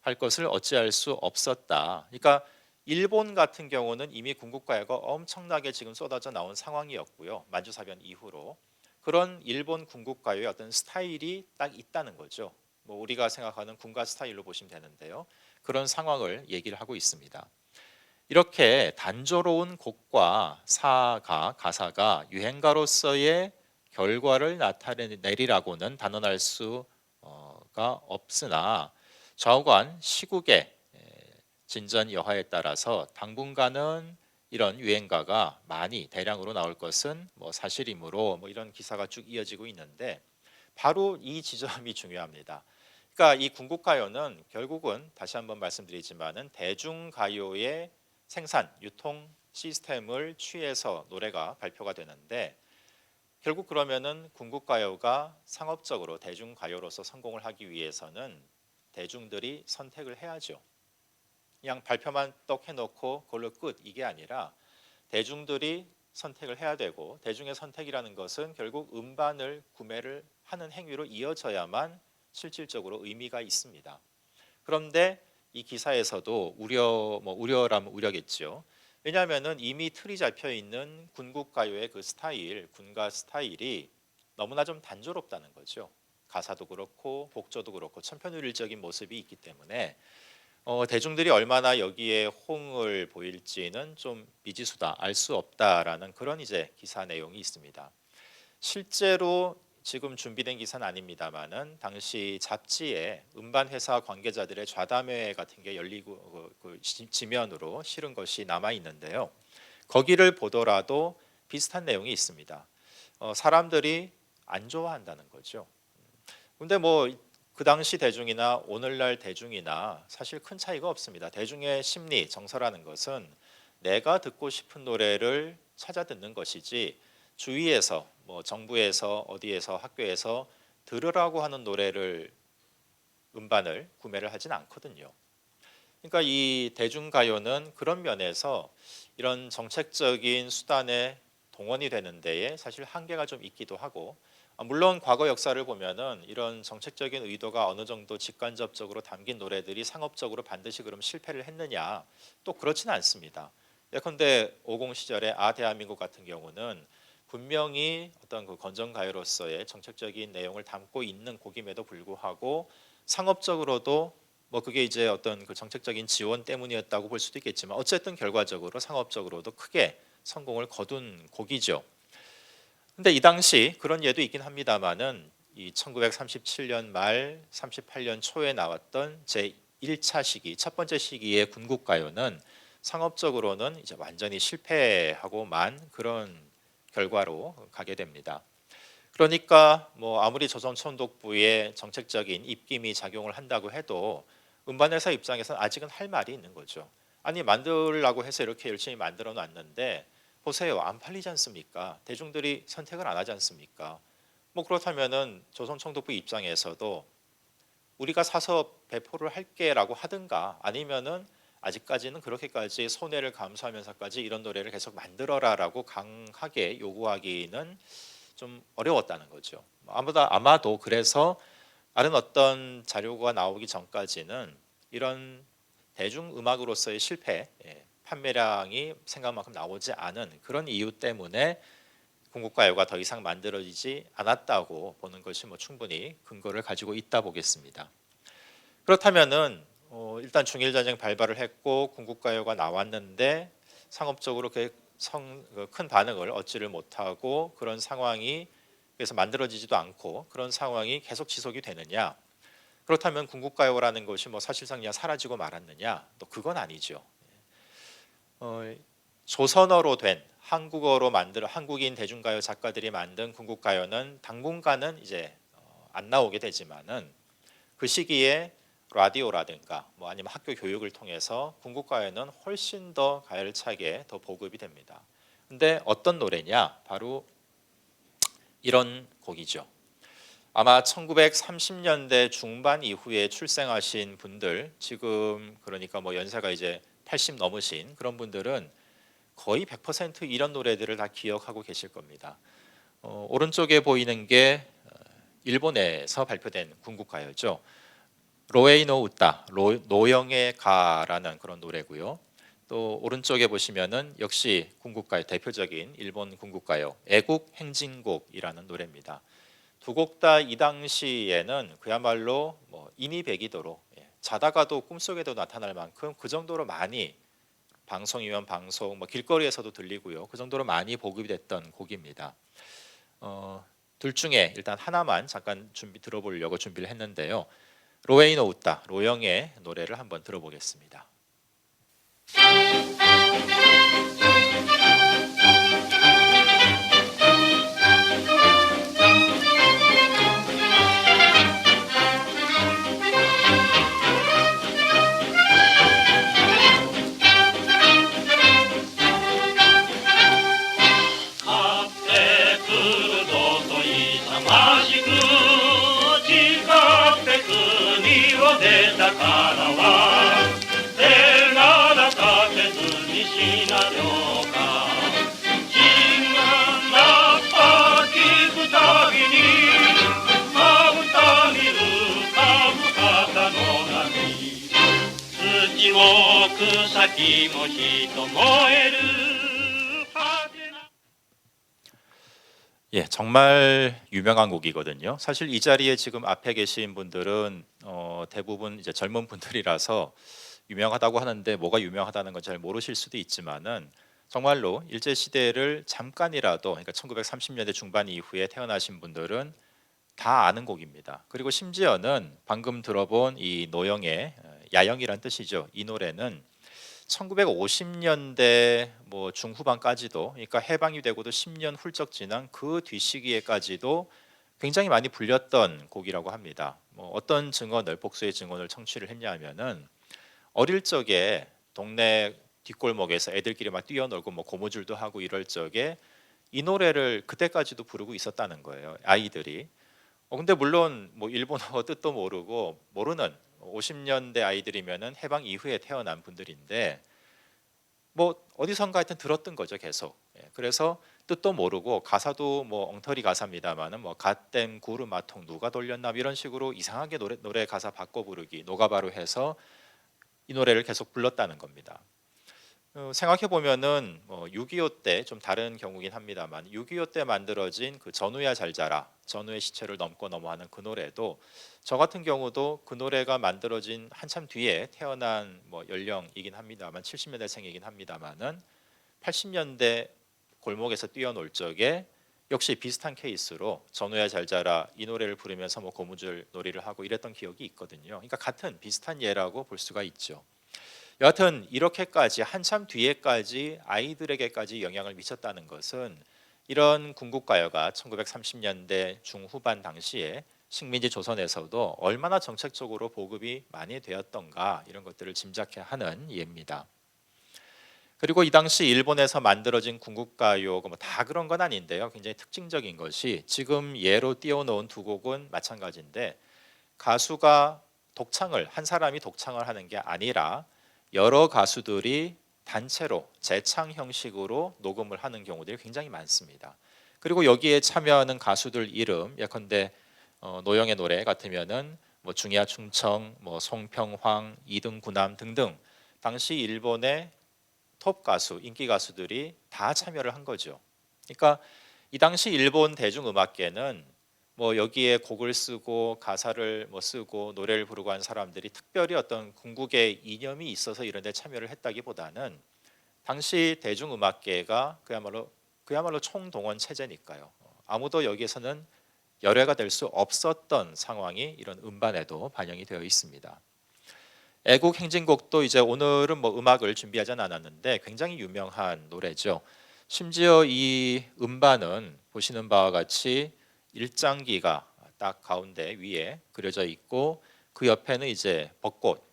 할 것을 어찌할 수 없었다. 그러니까 일본 같은 경우는 이미 궁극가요가 엄청나게 지금 쏟아져 나온 상황이었고요. 만주사변 이후로 그런 일본 궁극가요의 어떤 스타일이 딱 있다는 거죠. 뭐 우리가 생각하는 군가 스타일로 보시면 되는데요. 그런 상황을 얘기를 하고 있습니다. 이렇게 단조로운 곡과 가사가 유행가로서의 결과를 나타내리라고는 단언할 수가 없으나 좌우간 시국의 진전 여하에 따라서 당분간은 이런 유행가가 많이 대량으로 나올 것은 뭐 사실이므로 뭐 이런 기사가 쭉 이어지고 있는데 바로 이 지점이 중요합니다. 그러니까 이 궁극가요는 결국은 다시 한번 말씀드리지만은 대중가요의 생산, 유통 시스템을 취해서 노래가 발표가 되는데 결국 그러면은 궁극가요가 상업적으로 대중가요로서 성공을 하기 위해서는 대중들이 선택을 해야죠. 그냥 발표만 떡 해놓고 그걸로 끝, 이게 아니라 대중들이 선택을 해야 되고 대중의 선택이라는 것은 결국 음반을 구매를 하는 행위로 이어져야만 실질적으로 의미가 있습니다. 그런데 이 기사에서도 우려라면 우려겠죠. 왜냐하면은 이미 틀이 잡혀 있는 군국가요의 그 스타일, 군가 스타일이 너무나 좀 단조롭다는 거죠. 가사도 그렇고 곡조도 그렇고 천편일률적인 모습이 있기 때문에 대중들이 얼마나 여기에 호응을 보일지는 좀 미지수다, 알 수 없다라는 그런 이제 기사 내용이 있습니다. 실제로 지금 준비된 기사는 아닙니다만은 당시 잡지에 음반 회사 관계자들의 좌담회 같은 게 열리고 그 지면으로 실은 것이 남아 있는데요. 거기를 보더라도 비슷한 내용이 있습니다. 사람들이 안 좋아한다는 거죠. 근데 뭐 그 당시 대중이나 오늘날 대중이나 사실 큰 차이가 없습니다. 대중의 심리, 정서라는 것은 내가 듣고 싶은 노래를 찾아 듣는 것이지 주위에서 뭐 정부에서 어디에서 학교에서 들으라고 하는 노래를 음반을 구매를 하진 않거든요. 그러니까 이 대중가요는 그런 면에서 이런 정책적인 수단에 동원이 되는 데에 사실 한계가 좀 있기도 하고, 물론 과거 역사를 보면은 이런 정책적인 의도가 어느 정도 직간접적으로 담긴 노래들이 상업적으로 반드시 그럼 실패를 했느냐, 또 그렇지는 않습니다. 예컨대 50 시절의 대한민국 같은 경우는 분명히 어떤 그 건전가요로서의 정책적인 내용을 담고 있는 곡임에도 불구하고 상업적으로도 뭐 그게 이제 어떤 그 정책적인 지원 때문이었다고 볼 수도 있겠지만 어쨌든 결과적으로 상업적으로도 크게 성공을 거둔 곡이죠. 근데 이 당시 그런 예도 있긴 합니다만은 이 1937년 말 38년 초에 나왔던 제 1차 시기, 첫 번째 시기의 군국가요는 상업적으로는 이제 완전히 실패하고만 그런 결과로 가게 됩니다. 그러니까 뭐 아무리 조선총독부의 정책적인 입김이 작용을 한다고 해도 음반회사 입장에서는 아직은 할 말이 있는 거죠. 아니 만들라고 해서 이렇게 열심히 만들어 놨는데 보세요, 안 팔리지 않습니까? 대중들이 선택을 안 하지 않습니까? 뭐 그렇다면은 조선총독부 입장에서도 우리가 사서 배포를 할게라고 하든가 아니면은 아직까지는 그렇게까지 손해를 감수하면서까지 이런 노래를 계속 만들어라라고 강하게 요구하기는 좀 어려웠다는 거죠. 아마도 그래서 다른 어떤 자료가 나오기 전까지는 이런 대중음악으로서의 실패, 판매량이 생각만큼 나오지 않은 그런 이유 때문에 군국가요가 더 이상 만들어지지 않았다고 보는 것이 뭐 충분히 근거를 가지고 있다 보겠습니다. 그렇다면은 일단 중일전쟁 발발을 했고 군국가요가 나왔는데 상업적으로 큰 반응을 얻지를 못하고 그런 상황이 그래서 만들어지지도 않고 그런 상황이 계속 지속이 되느냐? 그렇다면 군국가요라는 것이 뭐 사실상 그냥 사라지고 말았느냐? 또 그건 아니죠. 조선어로 된 한국어로 한국인 대중가요 작가들이 만든 군국가요는 당분간은 이제 안 나오게 되지만은 그 시기에 라디오라든가 뭐 아니면 학교 교육을 통해서 군국가요는 훨씬 더 가열차게 더 보급이 됩니다. 근데 어떤 노래냐? 바로 이런 곡이죠. 아마 1930년대 중반 이후에 출생하신 분들, 지금 그러니까 뭐 연세가 이제 80 넘으신 그런 분들은 거의 100% 이런 노래들을 다 기억하고 계실 겁니다. 오른쪽에 보이는 게 일본에서 발표된 군국가요죠. 로에이노 우타, 노영의 가라는 그런 노래고요. 또 오른쪽에 보시면은 역시 군국가요, 대표적인 일본 군국가요 애국 행진곡이라는 노래입니다. 두 곡 다 이 당시에는 그야말로 뭐 인이백이도록 자다가도 꿈속에도 나타날 만큼 그 정도로 많이 방송이면 방송, 뭐 길거리에서도 들리고요. 그 정도로 많이 보급이 됐던 곡입니다. 둘 중에 일단 하나만 잠깐 들어보려고 준비를 했는데요. 로에이노 우타, 로영의 노래를 한번 들어보겠습니다. 예, 정말 유명한 곡이거든요. 사실 이 자리에 지금 앞에 계신 분들은 대부분 이제 젊은 분들이라서 유명하다고 하는데 뭐가 유명하다는 건 잘 모르실 수도 있지만은 정말로 일제 시대를 잠깐이라도, 그러니까 1930년대 중반 이후에 태어나신 분들은 다 아는 곡입니다. 그리고 심지어는 방금 들어본 이 노영의 야영이란 뜻이죠. 이 노래는 1950년대 뭐 중후반까지도, 그러니까 해방이 되고도 10년 훌쩍 지난 그 뒤시기에까지도 굉장히 많이 불렸던 곡이라고 합니다. 뭐 어떤 증언을, 복수의 증언을 청취를 했냐면은 어릴 적에 동네 뒷골목에서 애들끼리 막 뛰어놀고 뭐 고무줄도 하고 이럴 적에 이 노래를 그때까지도 부르고 있었다는 거예요, 아이들이. 근데 물론 뭐 일본어 뜻도 모르고 모르는 50년대 아이들이면은 해방 이후에 태어난 분들인데 뭐 어디선가 하여튼 들었던 거죠, 계속. 그래서 뜻도 모르고 가사도 뭐 엉터리 가사입니다만은 뭐 갓댐 구르마통 누가 돌렸나 이런 식으로 이상하게 노래 가사 바꿔 부르기, 노가바로 해서 이 노래를 계속 불렀다는 겁니다. 생각해 보면은 6.25 때 좀 다른 경우긴 합니다만 6.25 때 만들어진 그 전우야 잘 자라, 전우의 시체를 넘고 넘어하는 그 노래도 저 같은 경우도 그 노래가 만들어진 한참 뒤에 태어난 뭐 연령이긴 합니다만 70년대생이긴 합니다만은 80년대 골목에서 뛰어놀 적에 역시 비슷한 케이스로 전우야 잘 자라 이 노래를 부르면서 뭐 고무줄 놀이를 하고 이랬던 기억이 있거든요. 그러니까 같은 비슷한 예라고 볼 수가 있죠. 여하튼 이렇게까지 한참 뒤에까지 아이들에게까지 영향을 미쳤다는 것은 이런 궁극가요가 1930년대 중후반 당시에 식민지 조선에서도 얼마나 정책적으로 보급이 많이 되었던가 이런 것들을 짐작해 하는 예입니다. 그리고 이 당시 일본에서 만들어진 궁극가요가 뭐 다 그런 건 아닌데요. 굉장히 특징적인 것이 지금 예로 띄워놓은 두 곡은 마찬가지인데 가수가 독창을, 한 사람이 독창을 하는 게 아니라 여러 가수들이 단체로 재창 형식으로 녹음을 하는 경우들이 굉장히 많습니다. 그리고 여기에 참여하는 가수들 이름, 예컨대 노영의 노래 같으면은 뭐 중야 충청, 뭐 송평황, 이등구남 등등 당시 일본의 톱 가수, 인기 가수들이 다 참여를 한 거죠. 그러니까 이 당시 일본 대중음악계는 뭐 여기에 곡을 쓰고 가사를 뭐 쓰고 노래를 부르고 한 사람들이 특별히 어떤 궁극의 이념이 있어서 이런 데 참여를 했다기보다는 당시 대중음악계가 그야말로 총동원 체제니까요. 아무도 여기에서는 열애가 될 수 없었던 상황이 이런 음반에도 반영이 되어 있습니다. 애국 행진곡도 이제 오늘은 뭐 음악을 준비하진 않았는데 굉장히 유명한 노래죠. 심지어 이 음반은 보시는 바와 같이 일장기가 딱 가운데 위에 그려져 있고 그 옆에는 이제 벚꽃,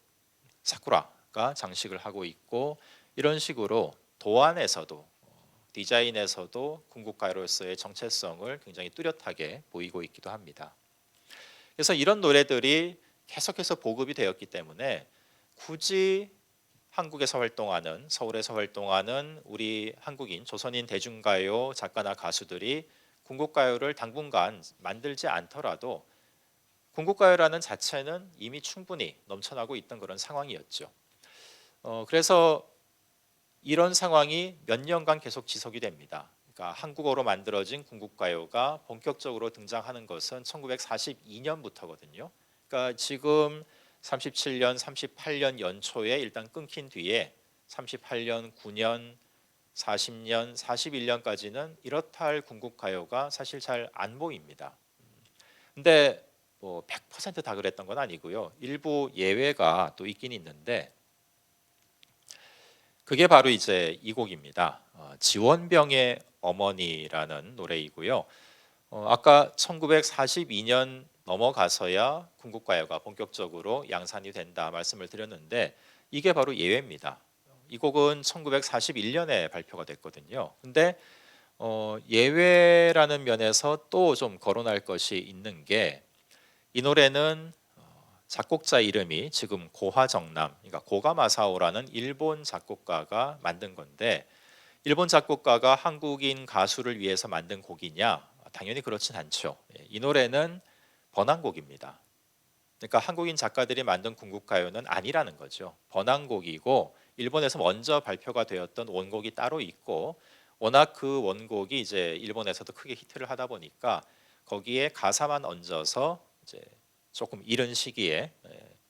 사쿠라가 장식을 하고 있고 이런 식으로 도안에서도 디자인에서도 궁극가요로서의 정체성을 굉장히 뚜렷하게 보이고 있기도 합니다. 그래서 이런 노래들이 계속해서 보급이 되었기 때문에 굳이 한국에서 활동하는, 서울에서 활동하는 우리 한국인, 조선인 대중가요 작가나 가수들이 궁극가요를 당분간 만들지 않더라도 궁극가요라는 자체는 이미 충분히 넘쳐나고 있던 그런 상황이었죠. 그래서 이런 상황이 몇 년간 계속 지속이 됩니다. 그러니까 한국어로 만들어진 궁극가요가 본격적으로 등장하는 것은 1942년부터거든요. 그러니까 지금 37년, 38년 연초에 일단 끊긴 뒤에 38년, 9년, 40년, 41년까지는 이렇다 할 궁극가요가 사실 잘 안 보입니다. 근데 뭐 100% 다 그랬던 건 아니고요. 일부 예외가 또 있긴 있는데 그게 바로 이제 이 곡입니다. 지원병의 어머니라는 노래이고요. 아까 1942년 넘어가서야 궁극가요가 본격적으로 양산이 된다 말씀을 드렸는데 이게 바로 예외입니다. 이 곡은 1941년에 발표가 됐거든요. 근데 예외라는 면에서 또 좀 거론할 것이 있는 게 이 노래는 작곡자 이름이 지금 고화정남, 그러니까 고가마사오라는 일본 작곡가가 만든 건데 일본 작곡가가 한국인 가수를 위해서 만든 곡이냐? 당연히 그렇진 않죠. 이 노래는 번안곡입니다. 그러니까 한국인 작가들이 만든 궁극가요는 아니라는 거죠. 번안곡이고 일본에서 먼저 발표가 되었던 원곡이 따로 있고 워낙 그 원곡이 이제 일본에서도 크게 히트를 하다 보니까 거기에 가사만 얹어서 이제 조금 이른 시기에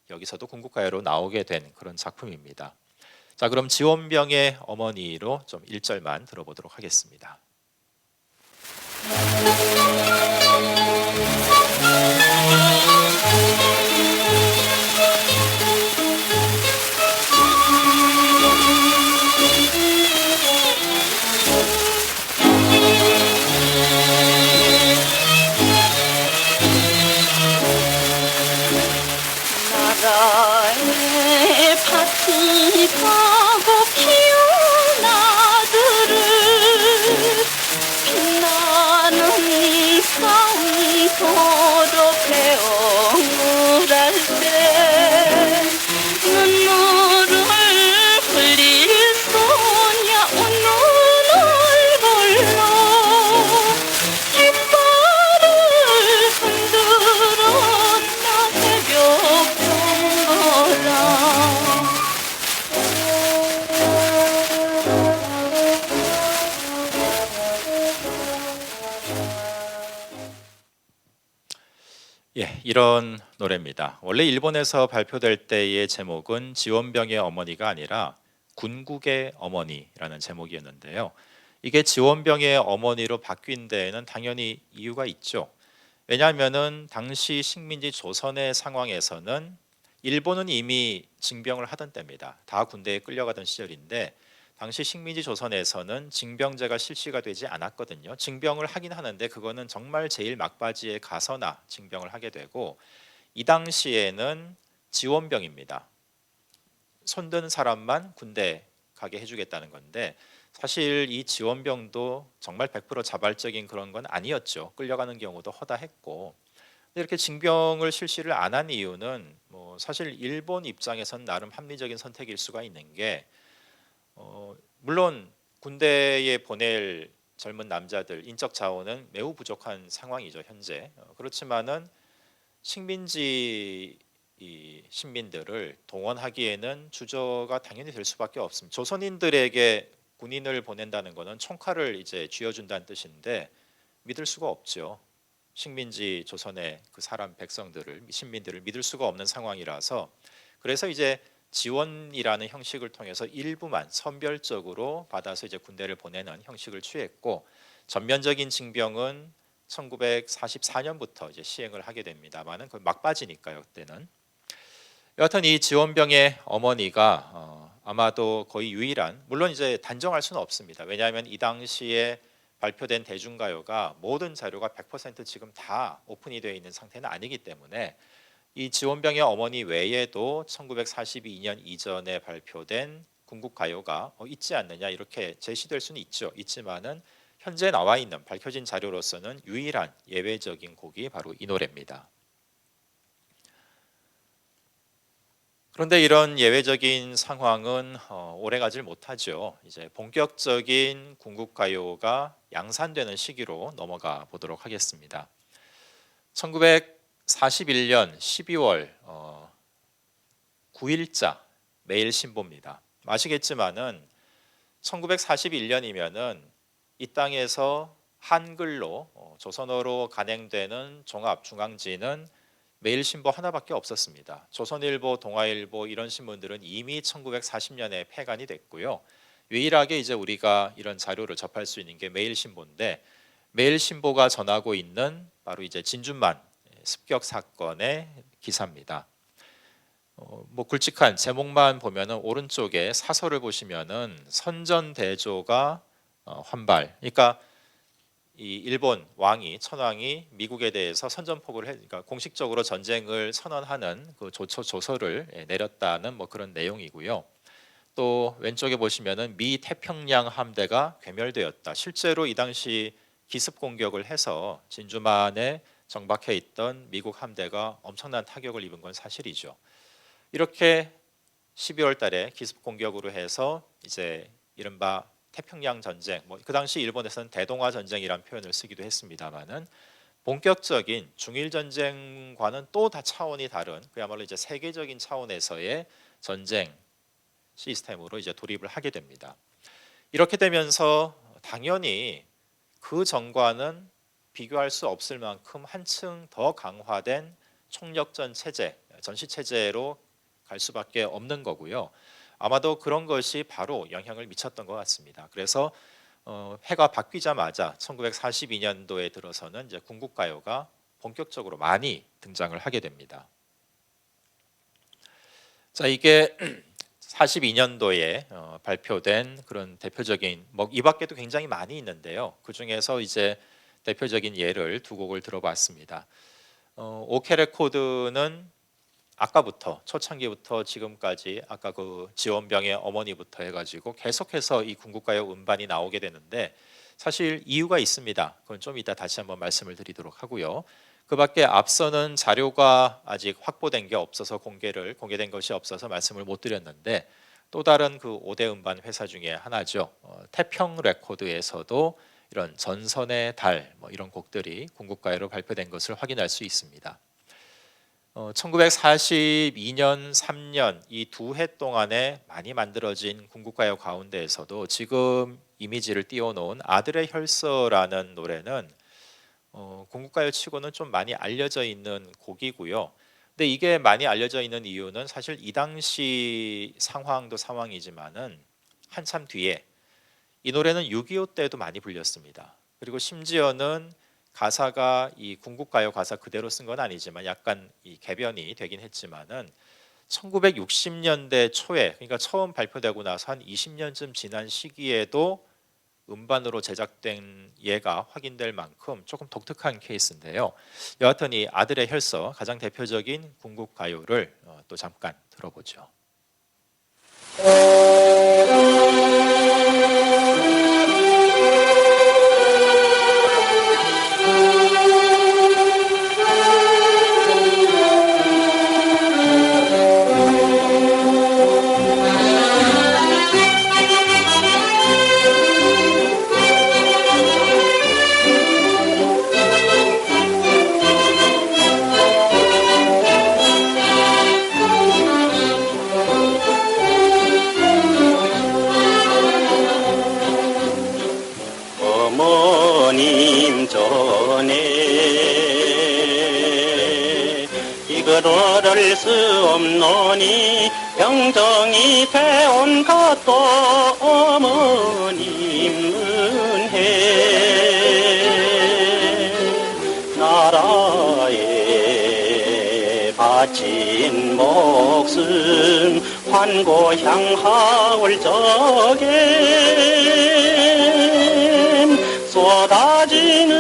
여기서도 궁극가요로 나오게 된 그런 작품입니다. 자, 그럼 지원병의 어머니로 좀 1절만 들어보도록 하겠습니다. 이런 노래입니다. 원래 일본에서 발표될 때의 제목은 지원병의 어머니가 아니라 군국의 어머니라는 제목이었는데요. 이게 지원병의 어머니로 바뀐 데에는 당연히 이유가 있죠. 왜냐하면은 당시 식민지 조선의 상황에서는 일본은 이미 징병을 하던 때입니다. 다 군대에 끌려가던 시절인데 당시 식민지 조선에서는 징병제가 실시가 되지 않았거든요. 징병을 하긴 하는데 그거는 정말 제일 막바지에 가서나 징병을 하게 되고, 이 당시에는 지원병입니다. 손든 사람만 군대 가게 해주겠다는 건데, 사실 이 지원병도 정말 100% 자발적인 그런 건 아니었죠. 끌려가는 경우도 허다했고. 근데 이렇게 징병을 실시를 안 한 이유는 사실 일본 입장에선 나름 합리적인 선택일 수가 있는 게, 물론 군대에 보낼 젊은 남자들 인적 자원은 매우 부족한 상황이죠 현재. 그렇지만은 식민지 이 신민들을 동원하기에는 주저가 당연히 될 수밖에 없습니다. 조선인들에게 군인을 보낸다는 것은 총칼을 이제 쥐어준다는 뜻인데 믿을 수가 없죠. 식민지 조선의 그 사람 백성들을, 신민들을 믿을 수가 없는 상황이라서, 그래서 이제 지원이라는 형식을 통해서 일부만 선별적으로 받아서 이제 군대를 보내는 형식을 취했고, 전면적인 징병은 1944년부터 이제 시행을 하게 됩니다만은 그 막바지니까요 그때는. 여하튼 이 지원병의 어머니가 아마도 거의 유일한, 물론 이제 단정할 수는 없습니다. 왜냐하면 이 당시에 발표된 대중가요가 모든 자료가 100% 지금 다 오픈이 되어 있는 상태는 아니기 때문에 이 지원병의 어머니 외에도 1942년 이전에 발표된 군국가요가 있지 않느냐 이렇게 제시될 수는 있지만은 현재 나와 있는 밝혀진 자료로서는 유일한 예외적인 곡이 바로 이 노래입니다. 그런데 이런 예외적인 상황은 오래가질 못하죠. 이제 본격적인 군국가요가 양산되는 시기로 넘어가 보도록 하겠습니다. 1941년 12월 9일자 매일신보입니다. 아시겠지만은 1941년이면은 이 땅에서 한글로 조선어로 간행되는 종합중앙지는 매일신보 하나밖에 없었습니다. 조선일보, 동아일보 이런 신문들은 이미 1940년에 폐간이 됐고요. 유일하게 이제 우리가 이런 자료를 접할 수 있는 게 매일신보인데, 매일신보가 전하고 있는 바로 이제 진준만 습격 사건의 기사입니다. 굵직한 제목만 보면은 오른쪽에 사설을 보시면은 선전대조가 환발. 그러니까 이 일본 왕이 천황이 미국에 대해서 선전포고를 그러니까 공식적으로 전쟁을 선언하는 그 조서를 내렸다는 그런 내용이고요. 또 왼쪽에 보시면은 미 태평양 함대가 괴멸되었다. 실제로 이 당시 기습 공격을 해서 진주만에 정박해 있던 미국 함대가 엄청난 타격을 입은 건 사실이죠. 이렇게 12월 달에 기습 공격으로 해서 이제 이른바 태평양 전쟁, 그 당시 일본에서는 대동아 전쟁이라는 표현을 쓰기도 했습니다만은 본격적인 중일 전쟁과는 또 다 차원이 다른 그야말로 이제 세계적인 차원에서의 전쟁 시스템으로 이제 돌입을 하게 됩니다. 이렇게 되면서 당연히 그 전과는 비교할 수 없을 만큼 한층 더 강화된 총력전 체제, 전시 체제로 갈 수밖에 없는 거고요. 아마도 그런 것이 바로 영향을 미쳤던 것 같습니다. 그래서 해가 바뀌자마자 1942년도에 들어서는 이제 군국가요가 본격적으로 많이 등장을 하게 됩니다. 자, 이게 42년도에 발표된 그런 대표적인 이 밖에도 굉장히 많이 있는데요. 그 중에서 이제 대표적인 예를 두 곡을 들어봤습니다. 오케 레코드는 아까부터 초창기부터 지금까지 아까 그 지원병의 어머니부터 해가지고 계속해서 이 군국가요 음반이 나오게 되는데 사실 이유가 있습니다. 그건 좀 이따 다시 한번 말씀을 드리도록 하고요. 그 밖에 앞서는 자료가 아직 확보된 게 없어서 공개된 것이 없어서 말씀을 못 드렸는데 또 다른 그 5대 음반 회사 중에 하나죠. 태평 레코드에서도 이런 전선의 달 이런 곡들이 군국가요로 발표된 것을 확인할 수 있습니다. 1942년, 3년 이 두 해 동안에 많이 만들어진 군국가요 가운데에서도 지금 이미지를 띄워놓은 아들의 혈서라는 노래는 궁극가요 치고는 좀 많이 알려져 있는 곡이고요. 근데 이게 많이 알려져 있는 이유는 사실 이 당시 상황도 상황이지만은 한참 뒤에 이 노래는 6.25 때도 많이 불렸습니다. 그리고 심지어는 가사가 이 궁극가요 가사 그대로 쓴 건 아니지만 약간 이 개변이 되긴 했지만은 1960년대 초에, 그러니까 처음 발표되고 나서 한 20년쯤 지난 시기에도 음반으로 제작된 예가 확인될 만큼 조금 독특한 케이스인데요. 여하튼 이 아들의 혈서, 가장 대표적인 궁극가요를 또 잠깐 들어보죠.
어머님 전에 이거를 수 없노니 병정이 배운 것도 어머님 은혜 나라에 바친 목숨 환고 향하올 적에 쏟아지는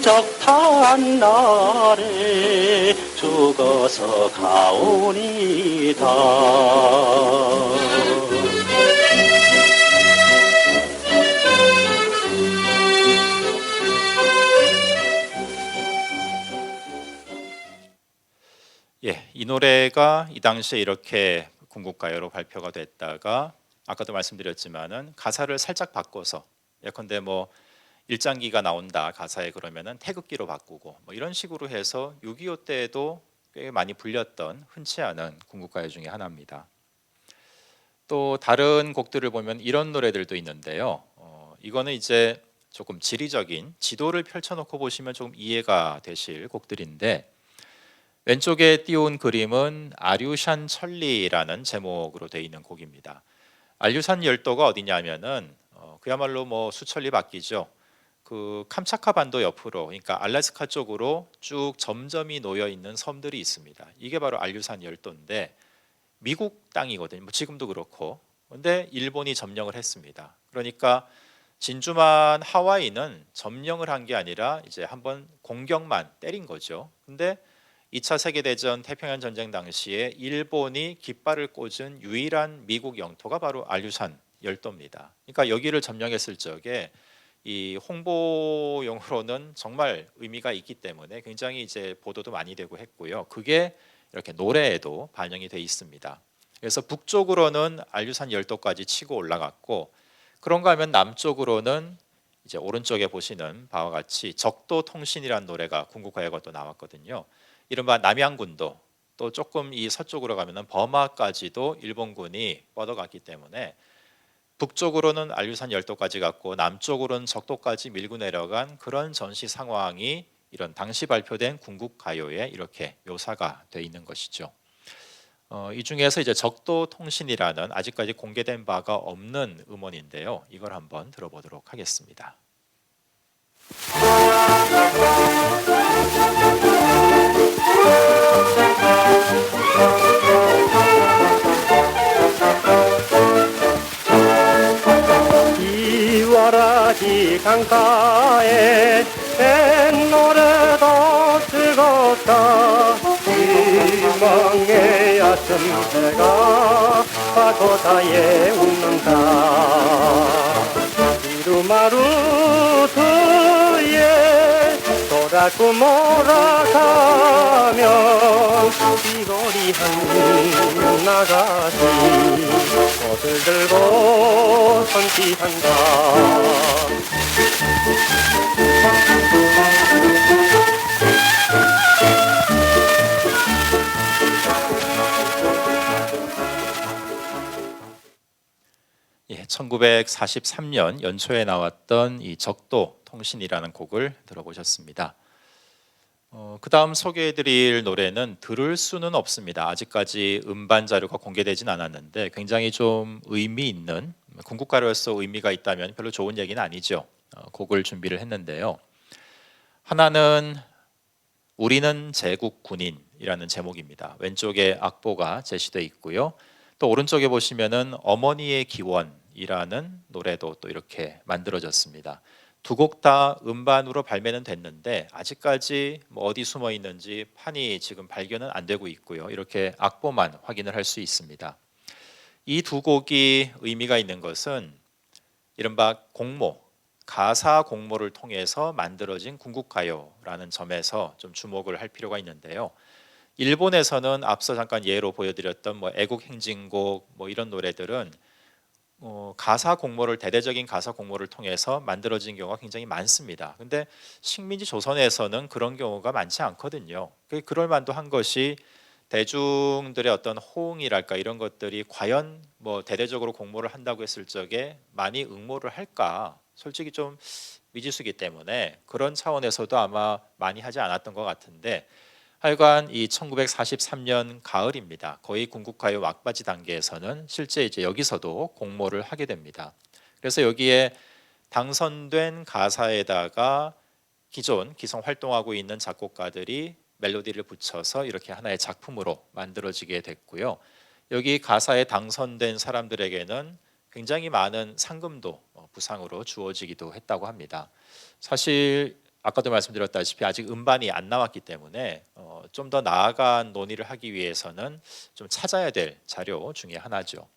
적탄 날에 죽어서 가오니다.
예, 이 노래가 이 당시에 이렇게 궁극가요로 발표가 됐다가 아까도 말씀드렸지만은 가사를 살짝 바꿔서 예컨대 뭐 일장기가 나온다 가사에 그러면은 태극기로 바꾸고 뭐 이런 식으로 해서 6.25 때에도 꽤 많이 불렸던 흔치 않은 궁극가요 중에 하나입니다. 또 다른 곡들을 보면 이런 노래들도 있는데요. 이거는 이제 조금 지리적인 지도를 펼쳐놓고 보시면 좀 이해가 되실 곡들인데 왼쪽에 띄운 그림은 아류샨 천리라는 제목으로 되어 있는 곡입니다. 알류산 열도가 어디냐면은 그야말로 뭐 수천리 바뀌죠. 그 캄차카 반도 옆으로, 그러니까 알래스카 쪽으로 쭉 점점이 놓여 있는 섬들이 있습니다. 이게 바로 알류산 열도인데 미국 땅이거든요. 뭐 지금도 그렇고. 근데 일본이 점령을 했습니다. 그러니까 진주만 하와이는 점령을 한 게 아니라 이제 한번 공격만 때린 거죠. 근데 2차 세계대전 태평양 전쟁 당시에 일본이 깃발을 꽂은 유일한 미국 영토가 바로 알류산 열도입니다. 그러니까 여기를 점령했을 적에 이 홍보용으로는 정말 의미가 있기 때문에 굉장히 이제 보도도 많이 되고 했고요. 그게 이렇게 노래에도 반영이 돼 있습니다. 그래서 북쪽으로는 알류산 열도까지 치고 올라갔고 그런가 하면 남쪽으로는 이제 오른쪽에 보시는 바와 같이 적도통신이라는 노래가 궁극가요가 또 나왔거든요. 이른바 남양군도 또 조금 이 서쪽으로 가면은 버마까지도 일본군이 뻗어갔기 때문에 북쪽으로는 알류산 열도까지 갔고 남쪽으로는 적도까지 밀고 내려간 그런 전시 상황이 이런 당시 발표된 궁극가요에 이렇게 묘사가 돼 있는 것이죠. 이 중에서 이제 적도통신이라는 아직까지 공개된 바가 없는 음원인데요. 이걸 한번 들어보도록 하겠습니다.
이와라지 강가에 뱃노래도 즐겁다 희망의 야sem새가 파도다에 웃는다 이루마루트에 도라고 몰아가면 귀걸이 한 나가시 옷을 들고 선지한다
예, 1943년 연초에 나왔던 이 적도 통신이라는 곡을 들어보셨습니다. 그 다음 소개해드릴 노래는 들을 수는 없습니다. 아직까지 음반 자료가 공개되진 않았는데 굉장히 좀 의미 있는, 궁극가요로서 의미가 있다면 별로 좋은 얘기는 아니죠. 곡을 준비를 했는데요. 하나는 우리는 제국 군인이라는 제목입니다. 왼쪽에 악보가 제시되어 있고요. 또 오른쪽에 보시면은 어머니의 기원이라는 노래도 또 이렇게 만들어졌습니다. 두 곡 다 음반으로 발매는 됐는데 아직까지 뭐 어디 숨어 있는지 판이 지금 발견은 안 되고 있고요. 이렇게 악보만 확인을 할 수 있습니다. 이 두 곡이 의미가 있는 것은 이른바 공모, 가사 공모를 통해서 만들어진 궁극가요라는 점에서 좀 주목을 할 필요가 있는데요. 일본에서는 앞서 잠깐 예로 보여드렸던 뭐 애국행진곡 뭐 이런 노래들은 가사 공모를, 대대적인 가사 공모를 통해서 만들어진 경우가 굉장히 많습니다. 근데 식민지 조선에서는 그런 경우가 많지 않거든요. 그럴 만도 한 것이 대중들의 어떤 호응이랄까 이런 것들이 과연 뭐 대대적으로 공모를 한다고 했을 적에 많이 응모를 할까, 솔직히 좀 미지수기 때문에 그런 차원에서도 아마 많이 하지 않았던 것 같은데, 하여간 이 1943년 가을입니다. 거의 궁극가요 막바지 단계에서는 실제 이제 여기서도 공모를 하게 됩니다. 그래서 여기에 당선된 가사에다가 기존 기성 활동하고 있는 작곡가들이 멜로디를 붙여서 이렇게 하나의 작품으로 만들어지게 됐고요. 여기 가사에 당선된 사람들에게는 굉장히 많은 상금도 부상으로 주어지기도 했다고 합니다. 사실 아까도 말씀드렸다시피 아직 음반이 안 나왔기 때문에 좀 더 나아간 논의를 하기 위해서는 좀 찾아야 될 자료 중에 하나죠.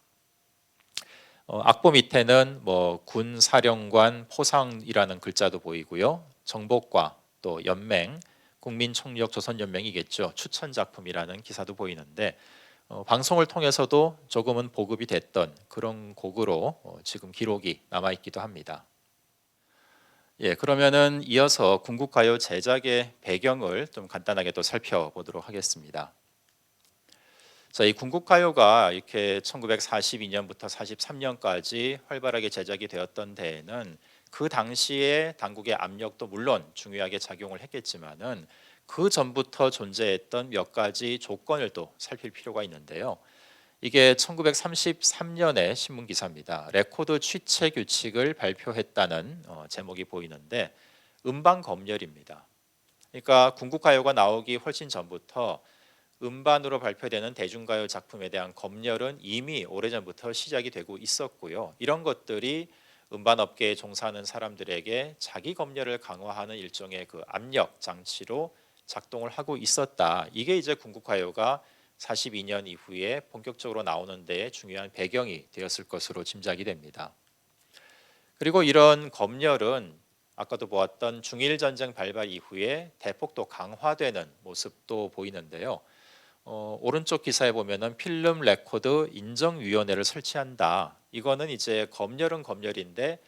악보 밑에는 뭐 군사령관 포상이라는 글자도 보이고요. 정복과 또 연맹, 국민총력 조선연맹이겠죠. 추천 작품이라는 기사도 보이는데 방송을 통해서도 조금은 보급이 됐던 그런 곡으로 지금 기록이 남아 있기도 합니다. 예, 그러면은 이어서 궁극가요 제작의 배경을 좀 간단하게 또 살펴보도록 하겠습니다. 자, 이 궁극가요가 이렇게 1942년부터 43년까지 활발하게 제작이 되었던 데에는 그 당시에 당국의 압력도 물론 중요하게 작용을 했겠지만은 그 전부터 존재했던 몇 가지 조건을 또 살필 필요가 있는데요. 이게 1933년의 신문 기사입니다. 레코드 취체 규칙을 발표했다는 제목이 보이는데 음반 검열입니다. 그러니까 궁극가요가 나오기 훨씬 전부터 음반으로 발표되는 대중가요 작품에 대한 검열은 이미 오래전부터 시작이 되고 있었고요. 이런 것들이 음반업계에 종사하는 사람들에게 자기 검열을 강화하는 일종의 그 압력 장치로 작동을 하고 있었다. 이게 이제 궁극가요가 42년 이후에 본격적으로 나오는 데에 중요한 배경이 되었을 것으로 짐작이 됩니다. 그리고 이런 검열은 아까도 보았던 중일전쟁 발발 이후에 대폭 또 강화되는 모습도 보이는데요. 오른쪽 기사에 보면은 필름 레코드 인정위원회를 설치한다. 이거는 이제 검열은 검열인데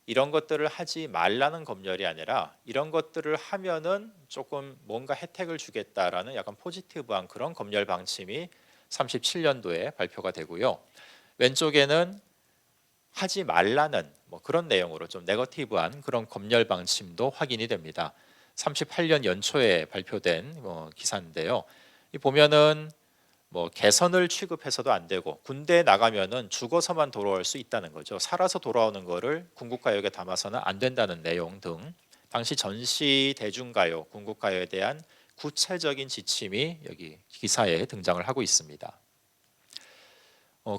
이런 것들을 하지 말라는 검열이 아니라 이런 것들을 하면은 조금 뭔가 혜택을 주겠다라는 약간 포지티브한 그런 검열 방침이 37년도에 발표가 되고요. 왼쪽에는 하지 말라는 뭐 그런 내용으로 좀 네거티브한 그런 검열 방침도 확인이 됩니다. 38년 연초에 발표된 기사인데요. 이 보면은 뭐 개선을 취급해서도 안 되고 군대에 나가면은 죽어서만 돌아올 수 있다는 거죠. 살아서 돌아오는 거를 궁극가요에 담아서는 안 된다는 내용 등 당시 전시 대중가요, 궁극가요에 대한 구체적인 지침이 여기 기사에 등장을 하고 있습니다.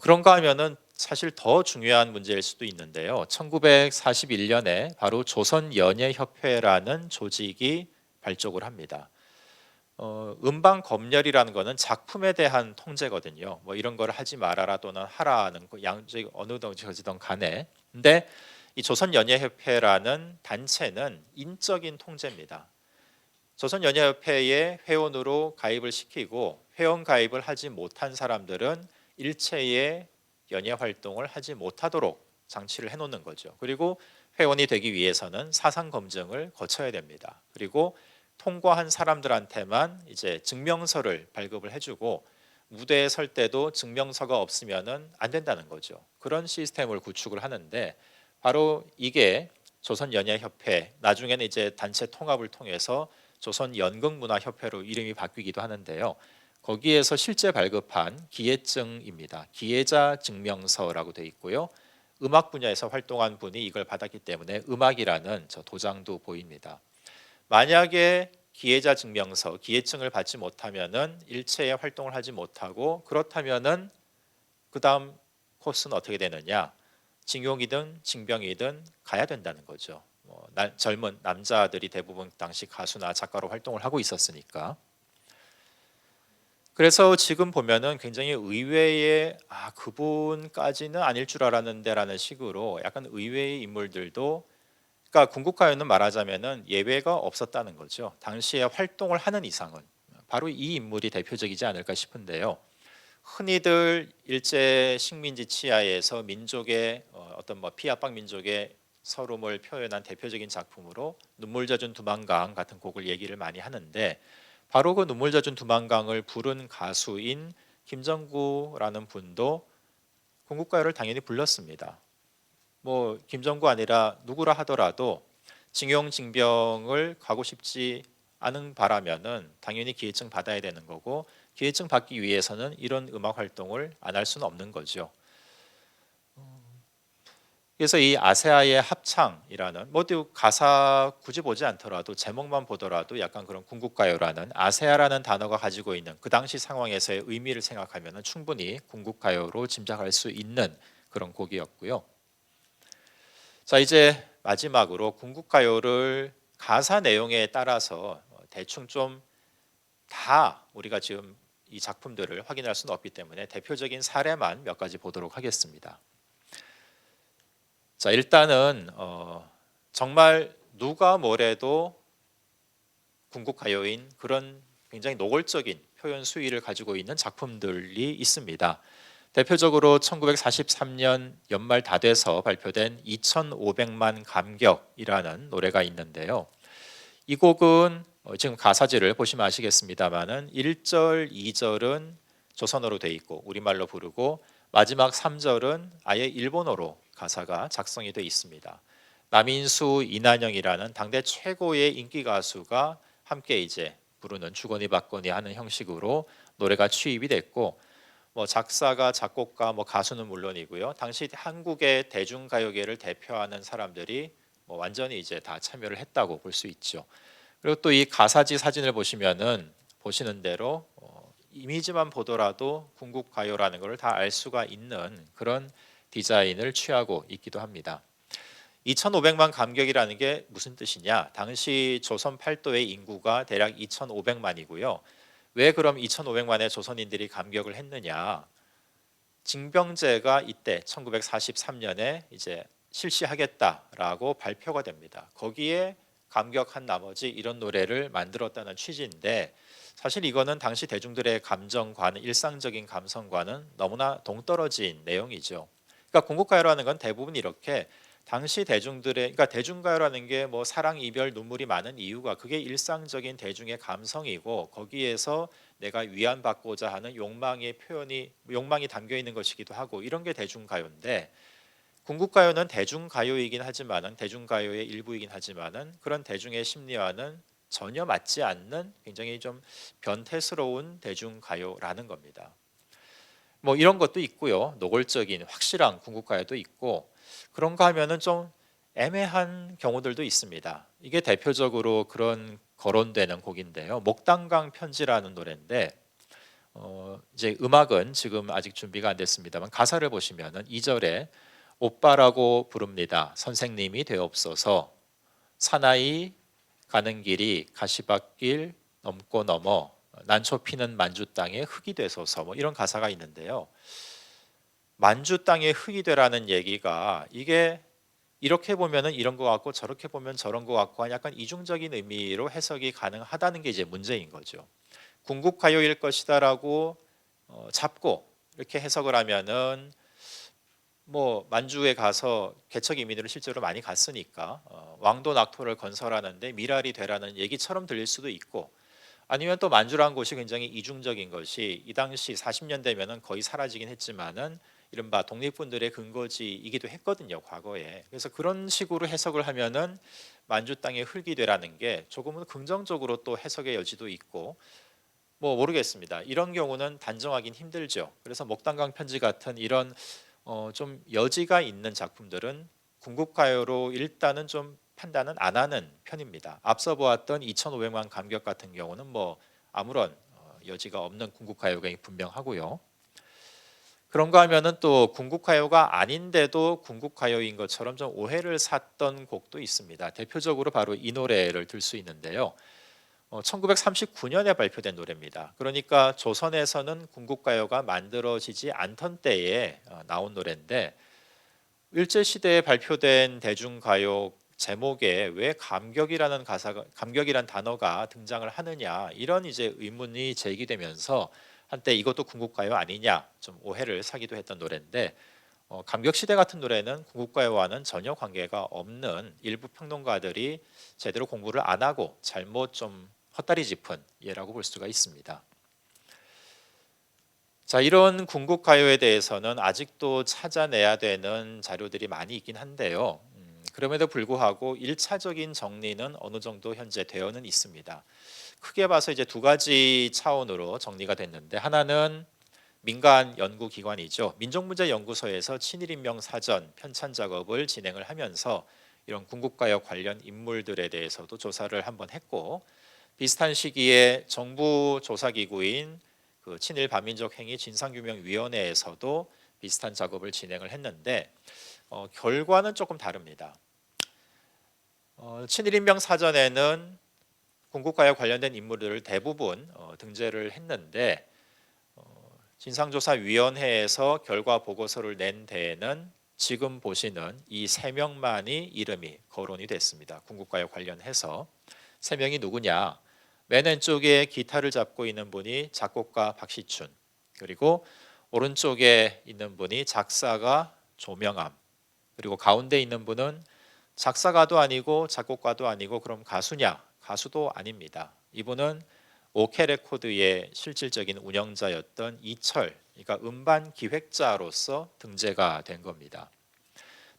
그런가 하면은 사실 더 중요한 문제일 수도 있는데요. 1941년에 바로 조선연예협회라는 조직이 발족을 합니다. 음반 검열이라는 거는 작품에 대한 통제거든요. 뭐 이런 걸 하지 말아라 또는 하라는 양쪽 어느 정도든 간에. 근데 이 조선연예협회라는 단체는 인적인 통제입니다. 조선연예협회에 회원으로 가입을 시키고 회원 가입을 하지 못한 사람들은 일체의 연예 활동을 하지 못하도록 장치를 해놓는 거죠. 그리고 회원이 되기 위해서는 사상 검증을 거쳐야 됩니다. 그리고 통과한 사람들한테만 이제 증명서를 발급을 해주고 무대에 설 때도 증명서가 없으면은 안 된다는 거죠. 그런 시스템을 구축을 하는데 바로 이게 조선연예협회, 나중에는 이제 단체 통합을 통해서 조선연극문화협회로 이름이 바뀌기도 하는데요. 거기에서 실제 발급한 기예증입니다. 기예자 증명서라고 되어 있고요. 음악 분야에서 활동한 분이 이걸 받았기 때문에 음악이라는 저 도장도 보입니다. 만약에 기예자 증명서, 기예증을 받지 못하면은 일체의 활동을 하지 못하고, 그렇다면은 그 다음 코스는 어떻게 되느냐? 징용이든 징병이든 가야 된다는 거죠. 젊은 남자들이 대부분 당시 가수나 작가로 활동을 하고 있었으니까. 그래서 지금 보면은 굉장히 의외의 그분까지는 아닐 줄 알았는데라는 식으로 약간 의외의 인물들도, 그러니까 궁극가요는 말하자면은 예외가 없었다는 거죠. 당시에 활동을 하는 이상은 바로 이 인물이 대표적이지 않을까 싶은데요. 흔히들 일제 식민지 치하에서 민족의 어떤 피압방 민족의 서름을 표현한 대표적인 작품으로 눈물 젖은 두만강 같은 곡을 얘기를 많이 하는데, 바로 그 눈물 젖은 두만강을 부른 가수인 김정구라는 분도 궁극가요를 당연히 불렀습니다. 김정구 아니라 누구라 하더라도 징용 징병을 가고 싶지 않은 바라면은 당연히 기회증 받아야 되는 거고, 기회증 받기 위해서는 이런 음악 활동을 안 할 수는 없는 거죠. 그래서 이 아세아의 합창이라는, 가사 굳이 보지 않더라도 제목만 보더라도 약간 그런 궁극가요라는, 아세아라는 단어가 가지고 있는 그 당시 상황에서의 의미를 생각하면 충분히 궁극가요로 짐작할 수 있는 그런 곡이었고요. 자, 이제 마지막으로 궁극가요를 가사 내용에 따라서 대충 좀 다 우리가 지금 이 작품들을 확인할 수는 없기 때문에 대표적인 사례만 몇 가지 보도록 하겠습니다. 자, 일단은 정말 누가 뭐래도 궁극가요인 그런 굉장히 노골적인 표현 수위를 가지고 있는 작품들이 있습니다. 대표적으로 1943년 연말 다 돼서 발표된 2500만 감격이라는 노래가 있는데요. 이 곡은 지금 가사지를 보시면 아시겠습니다만은 1절, 2절은 조선어로 돼 있고 우리말로 부르고, 마지막 3절은 아예 일본어로 가사가 작성이 돼 있습니다. 남인수, 이난영이라는 당대 최고의 인기 가수가 함께 이제 부르는 주거니 받거니 하는 형식으로 노래가 취입이 됐고, 작사가, 작곡가, 가수는 물론이고요. 당시 한국의 대중가요계를 대표하는 사람들이 완전히 이제 다 참여를 했다고 볼 수 있죠. 그리고 또 이 가사지 사진을 보시는 대로 이미지만 보더라도 궁극가요라는 것을 다 알 수가 있는 그런 디자인을 취하고 있기도 합니다. 2500만 감격이라는 게 무슨 뜻이냐? 당시 조선 팔도의 인구가 대략 2500만이고요. 왜 그럼 2500만의 조선인들이 감격을 했느냐? 징병제가 이때 1943년에 이제 실시하겠다라고 발표가 됩니다. 거기에 감격한 나머지 이런 노래를 만들었다는 취지인데, 사실 이거는 당시 대중들의 감정과는, 일상적인 감성과는 너무나 동떨어진 내용이죠. 그러니까 궁극가요라는 건 대부분 이렇게 당시 대중들의, 그러니까 대중가요라는 게 사랑, 이별, 눈물이 많은 이유가 그게 일상적인 대중의 감성이고, 거기에서 내가 위안받고자 하는 욕망이 담겨 있는 것이기도 하고, 이런 게 대중가요인데, 궁극가요는 대중가요이긴 하지만은, 대중가요의 일부이긴 하지만은 그런 대중의 심리와는 전혀 맞지 않는 굉장히 좀 변태스러운 대중가요라는 겁니다. 이런 것도 있고요. 노골적인 확실한 궁극가요도 있고, 그런가 하면은 좀 애매한 경우들도 있습니다. 이게 대표적으로 그런 거론되는 곡인데요. 목단강 편지라는 노래인데, 이제 음악은 지금 아직 준비가 안 됐습니다만 가사를 보시면은 2절에 오빠라고 부릅니다. 선생님이 되옵소서. 사나이 가는 길이 가시밭길 넘고 넘어 난초 피는 만주 땅에 흙이 되소서. 이런 가사가 있는데요. 만주 땅에 흙이 되라는 얘기가, 이게 이렇게 보면은 이런 것 같고 저렇게 보면 저런 것 같고 약간 이중적인 의미로 해석이 가능하다는 게 이제 문제인 거죠. 궁극가요일 것이다라고 잡고 이렇게 해석을 하면은 만주에 가서 개척 이민으로 실제로 많이 갔으니까 왕도 낙토를 건설하는데 미랄이 되라는 얘기처럼 들릴 수도 있고, 아니면 또 만주라는 곳이 굉장히 이중적인 것이, 이 당시 40년대면은 거의 사라지긴 했지만은 이른바 독립군들의 근거지이기도 했거든요, 과거에. 그래서 그런 식으로 해석을 하면은 만주 땅의 흙이 되라는 게 조금은 긍정적으로 또 해석의 여지도 있고, 뭐 모르겠습니다. 이런 경우는 단정하긴 힘들죠. 그래서 목단강 편지 같은 이런 좀 여지가 있는 작품들은 궁극가요로 일단은 좀 판단은 안 하는 편입니다. 앞서 보았던 2,500만 감격 같은 경우는 뭐 아무런 여지가 없는 궁극가요가 분명하고요. 그런가 하면은 또 궁극가요가 아닌데도 궁극가요인 것처럼 좀 오해를 샀던 곡도 있습니다. 대표적으로 바로 이 노래를 들 수 있는데요. 1939년에 발표된 노래입니다. 그러니까 조선에서는 궁극가요가 만들어지지 않던 때에 나온 노래인데, 일제시대에 발표된 대중가요 제목에 왜 감격이라는 단어가 등장을 하느냐, 이런 이제 의문이 제기되면서 한때 이것도 궁극가요 아니냐 좀 오해를 사기도 했던 노래인데, 감격시대 같은 노래는 궁극가요와는 전혀 관계가 없는 일부 평론가들이 제대로 공부를 안 하고 잘못 좀 헛다리 짚은 예라고 볼 수가 있습니다. 자, 이런 궁극가요에 대해서는 아직도 찾아내야 되는 자료들이 많이 있긴 한데요. 그럼에도 불구하고 1차적인 정리는 어느 정도 현재 되어는 있습니다. 크게 봐서 이제 두 가지 차원으로 정리가 됐는데, 하나는 민간 연구기관이죠. 민족문제연구소에서 친일인명 사전 편찬 작업을 진행을 하면서 이런 궁극가요 관련 인물들에 대해서도 조사를 한번 했고, 비슷한 시기에 정부 조사기구인 그 친일 반민족 행위 진상규명위원회에서도 비슷한 작업을 진행을 했는데 결과는 조금 다릅니다. 친일인명 사전에는 궁극가요 관련된 인물들을 대부분 등재를 했는데, 진상조사위원회에서 결과 보고서를 낸 데에는 지금 보시는 이 3명만이 이름이 거론이 됐습니다. 궁극가요 관련해서 3명이 누구냐? 맨 왼쪽에 기타를 잡고 있는 분이 작곡가 박시춘, 그리고 오른쪽에 있는 분이 작사가 조명암, 그리고 가운데 있는 분은 작사가도 아니고 작곡가도 아니고 그럼 가수냐? 가수도 아닙니다. 이분은 오케 레코드의 실질적인 운영자였던 이철, 그러니까 음반 기획자로서 등재가 된 겁니다.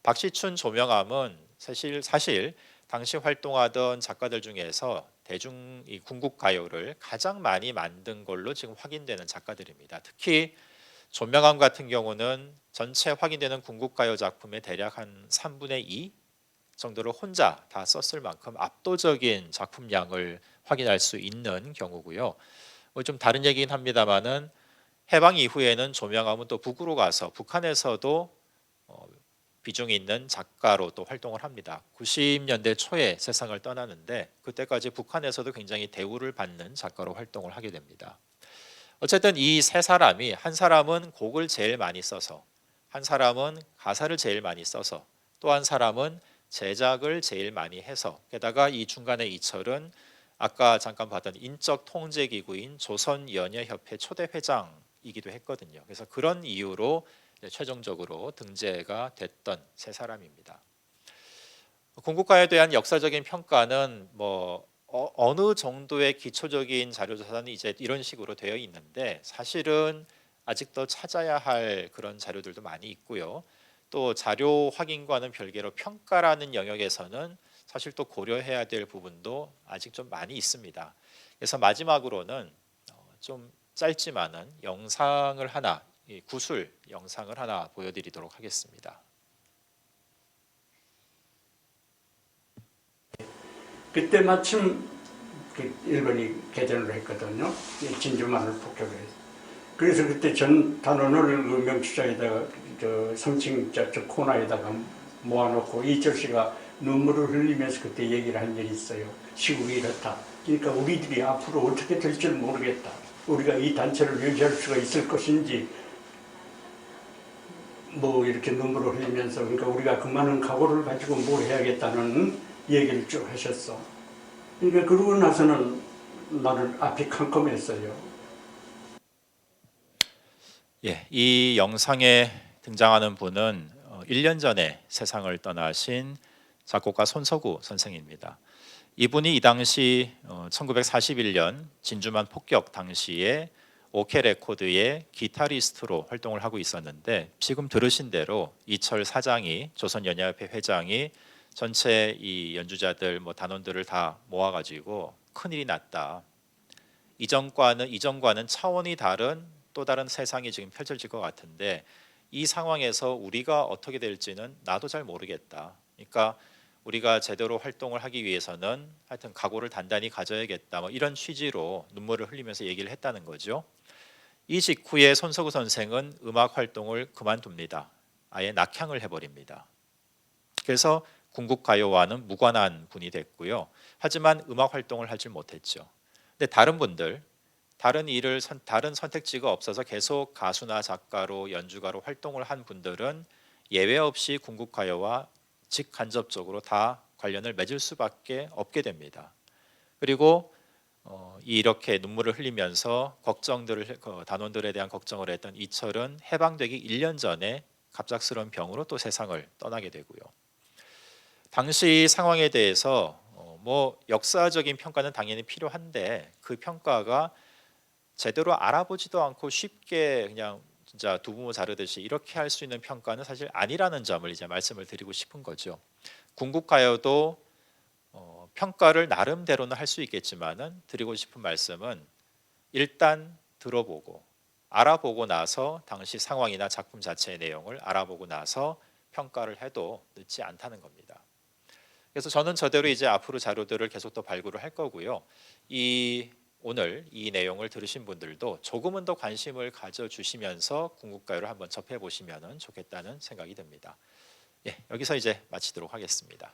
박시춘, 조명암은 사실 당시 활동하던 작가들 중에서 대중 이 궁극가요를 가장 많이 만든 걸로 지금 확인되는 작가들입니다. 특히 조명암 같은 경우는 전체 확인되는 궁극가요 작품의 대략 한 3분의 2 정도를 혼자 다 썼을 만큼 압도적인 작품량을 확인할 수 있는 경우고요. 좀 다른 얘기긴 합니다만은 해방 이후에는 조명암은 또 북으로 가서 북한에서도 비중이 있는 작가로 또 활동을 합니다. 90년대 초에 세상을 떠나는데 그때까지 북한에서도 굉장히 대우를 받는 작가로 활동을 하게 됩니다. 어쨌든 이 세 사람이, 한 사람은 곡을 제일 많이 써서, 한 사람은 가사를 제일 많이 써서, 또 한 사람은 제작을 제일 많이 해서, 게다가 이 중간에 이철은 아까 잠깐 봤던 인적 통제기구인 조선연예협회 초대 회장이기도 했거든요. 그래서 그런 이유로 최종적으로 등재가 됐던 세 사람입니다. 궁극가요에 대한 역사적인 평가는 어느 정도의 기초적인 자료조사는 이제 이런 식으로 되어 있는데, 사실은 아직도 찾아야 할 그런 자료들도 많이 있고요. 또 자료 확인과는 별개로 평가라는 영역에서는 사실 또 고려해야 될 부분도 아직 좀 많이 있습니다. 그래서 마지막으로는 좀 짧지만은 영상을 하나, 구술 영상을 하나 보여드리도록 하겠습니다.
그때 마침 일본이 개전을 했거든요. 진주만을 폭격해서. 그래서 그때 전 단원을 명추장에다가 성층 저쪽 코너에다가 모아놓고 이철 씨가 눈물을 흘리면서 그때 얘기를 한 적이 있어요. 시국이 이렇다. 그러니까 우리들이 앞으로 어떻게 될 줄 모르겠다. 우리가 이 단체를 유지할 수가 있을 것인지 이렇게 눈물을 흘리면서, 그러니까 우리가 그 많은 각오를 가지고 뭘 해야겠다는 얘기를 쭉 하셨어. 그러니까 그러고 나서는 나는 앞이 캄캄했어요.
예, 이 영상에 등장하는 분은 1년 전에 세상을 떠나신 작곡가 손석우 선생입니다. 이분이 이 당시 1941년 진주만 폭격 당시에 오케 레코드의 기타리스트로 활동을 하고 있었는데 지금 들으신 대로 이철 사장이 조선연예협회 회장이 전체 이 연주자들 뭐 단원들을 다 모아가지고 큰일이 났다. 이전과는 차원이 다른 또 다른 세상이 지금 펼쳐질 것 같은데 이 상황에서 우리가 어떻게 될지는 나도 잘 모르겠다. 그러니까 우리가 제대로 활동을 하기 위해서는 하여튼 각오를 단단히 가져야겠다. 뭐 이런 취지로 눈물을 흘리면서 얘기를 했다는 거죠. 이 직후에 손석구 선생은 음악 활동을 그만둡니다. 아예 낙향을 해버립니다. 그래서 궁극가요와는 무관한 분이 됐고요. 하지만 음악 활동을 하지 못했죠. 근데 다른 분들, 다른 선택지가 없어서 계속 가수나 작가로 연주가로 활동을 한 분들은 예외 없이 궁극가요와 직간접적으로 다 관련을 맺을 수밖에 없게 됩니다. 그리고 이렇게 눈물을 흘리면서 단원들에 대한 걱정을 했던 이철은 해방되기 1년 전에 갑작스러운 병으로 또 세상을 떠나게 되고요. 당시 상황에 대해서 뭐 역사적인 평가는 당연히 필요한데 그 평가가 제대로 알아보지도 않고 쉽게 그냥 진짜 두부모 자르듯이 이렇게 할 수 있는 평가는 사실 아니라는 점을 이제 말씀을 드리고 싶은 거죠. 궁극가요도 평가를 나름대로는 할 수 있겠지만은 드리고 싶은 말씀은 일단 들어보고 알아보고 나서 당시 상황이나 작품 자체의 내용을 알아보고 나서 평가를 해도 늦지 않다는 겁니다. 그래서 저는 저대로 이제 앞으로 자료들을 계속 더 발굴을 할 거고요. 오늘 이 내용을 들으신 분들도 조금은 더 관심을 가져주시면서 궁극가요를 한번 접해보시면 좋겠다는 생각이 듭니다. 예, 여기서 이제 마치도록 하겠습니다.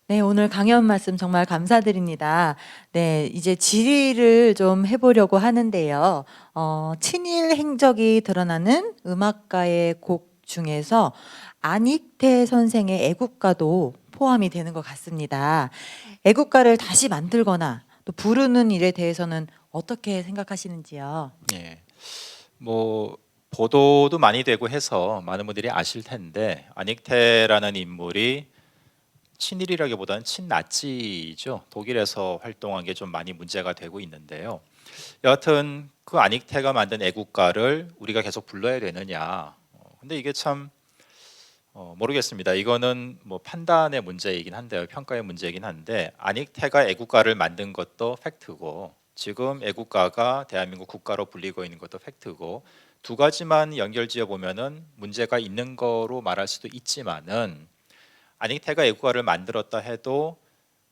네, 오늘 강연 말씀 정말 감사드립니다. 네, 이제 질의를 좀 해보려고 하는데요. 친일 행적이 드러나는 음악가의 곡 중에서 안익태 선생의 애국가도 포함이 되는 것 같습니다. 애국가를 다시 만들거나 또 부르는 일에 대해서는 어떻게 생각하시는지요?
예, 뭐 보도도 많이 되고 해서 많은 분들이 아실 텐데 안익태라는 인물이 친일이라기보다는 친나치죠. 독일에서 활동한 게 좀 많이 문제가 되고 있는데요. 여하튼 그 안익태가 만든 애국가를 우리가 계속 불러야 되느냐. 근데 이게 참 모르겠습니다. 이거는 뭐 판단의 문제이긴 한데요. 평가의 문제이긴 한데 안익태가 애국가를 만든 것도 팩트고 지금 애국가가 대한민국 국가로 불리고 있는 것도 팩트고 두 가지만 연결지어 보면은 문제가 있는 거로 말할 수도 있지만은 안익태가 애국가를 만들었다 해도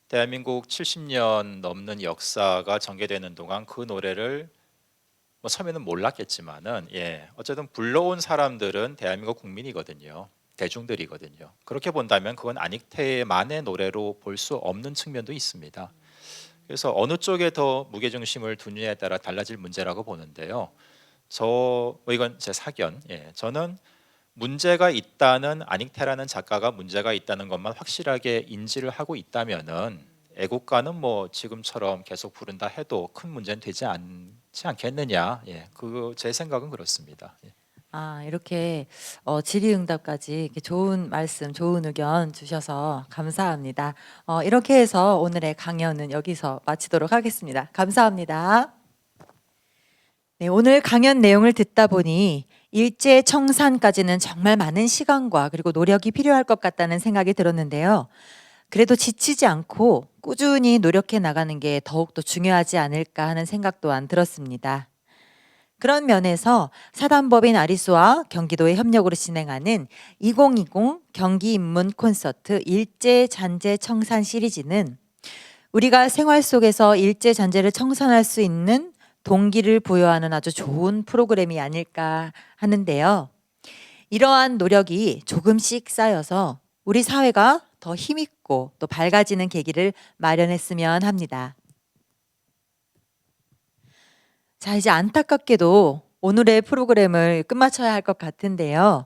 대한민국 70년 넘는 역사가 전개되는 동안 그 노래를 뭐 처음에는 몰랐겠지만은 어쨌든 불러온 사람들은 대한민국 국민이거든요. 대중들이거든요. 그렇게 본다면 그건 안익태만의 노래로 볼 수 없는 측면도 있습니다. 그래서 어느 쪽에 더 무게중심을 두느냐에 따라 달라질 문제라고 보는데요. 이건 제 사견. 저는 문제가 있다는 안익태라는 작가가 문제가 있다는 것만 확실하게 인지를 하고 있다면은 애국가는 뭐 지금처럼 계속 부른다 해도 큰 문제는 되지 않겠느냐. 제 생각은 그렇습니다.
이렇게 질의응답까지 이렇게 좋은 말씀, 좋은 의견 주셔서 감사합니다. 이렇게 해서 오늘의 강연은 여기서 마치도록 하겠습니다. 감사합니다. 네, 오늘 강연 내용을 듣다 보니 일제 청산까지는 정말 많은 시간과 그리고 노력이 필요할 것 같다는 생각이 들었는데요. 그래도 지치지 않고 꾸준히 노력해 나가는 게 더욱더 중요하지 않을까 하는 생각 또한 들었습니다. 그런 면에서 사단법인 아리수와 경기도의 협력으로 진행하는 2020 경기 입문 콘서트 일제 잔재 청산 시리즈는 우리가 생활 속에서 일제 잔재를 청산할 수 있는 동기를 부여하는 아주 좋은 프로그램이 아닐까 하는데요. 이러한 노력이 조금씩 쌓여서 우리 사회가 더 힘있고 또 밝아지는 계기를 마련했으면 합니다. 자, 이제 안타깝게도 오늘의 프로그램을 끝마쳐야 할 것 같은데요.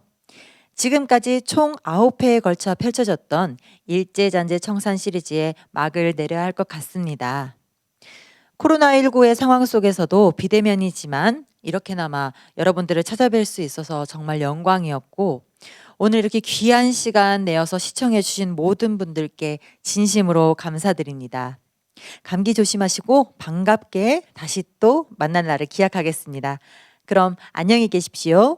지금까지 총 9회에 걸쳐 펼쳐졌던 일제잔재 청산 시리즈에 막을 내려야 할 것 같습니다. 코로나19의 상황 속에서도 비대면이지만 이렇게나마 여러분들을 찾아뵐 수 있어서 정말 영광이었고 오늘 이렇게 귀한 시간 내어서 시청해 주신 모든 분들께 진심으로 감사드립니다. 감기 조심하시고 반갑게 다시 또 만날 날을 기약하겠습니다. 그럼 안녕히 계십시오.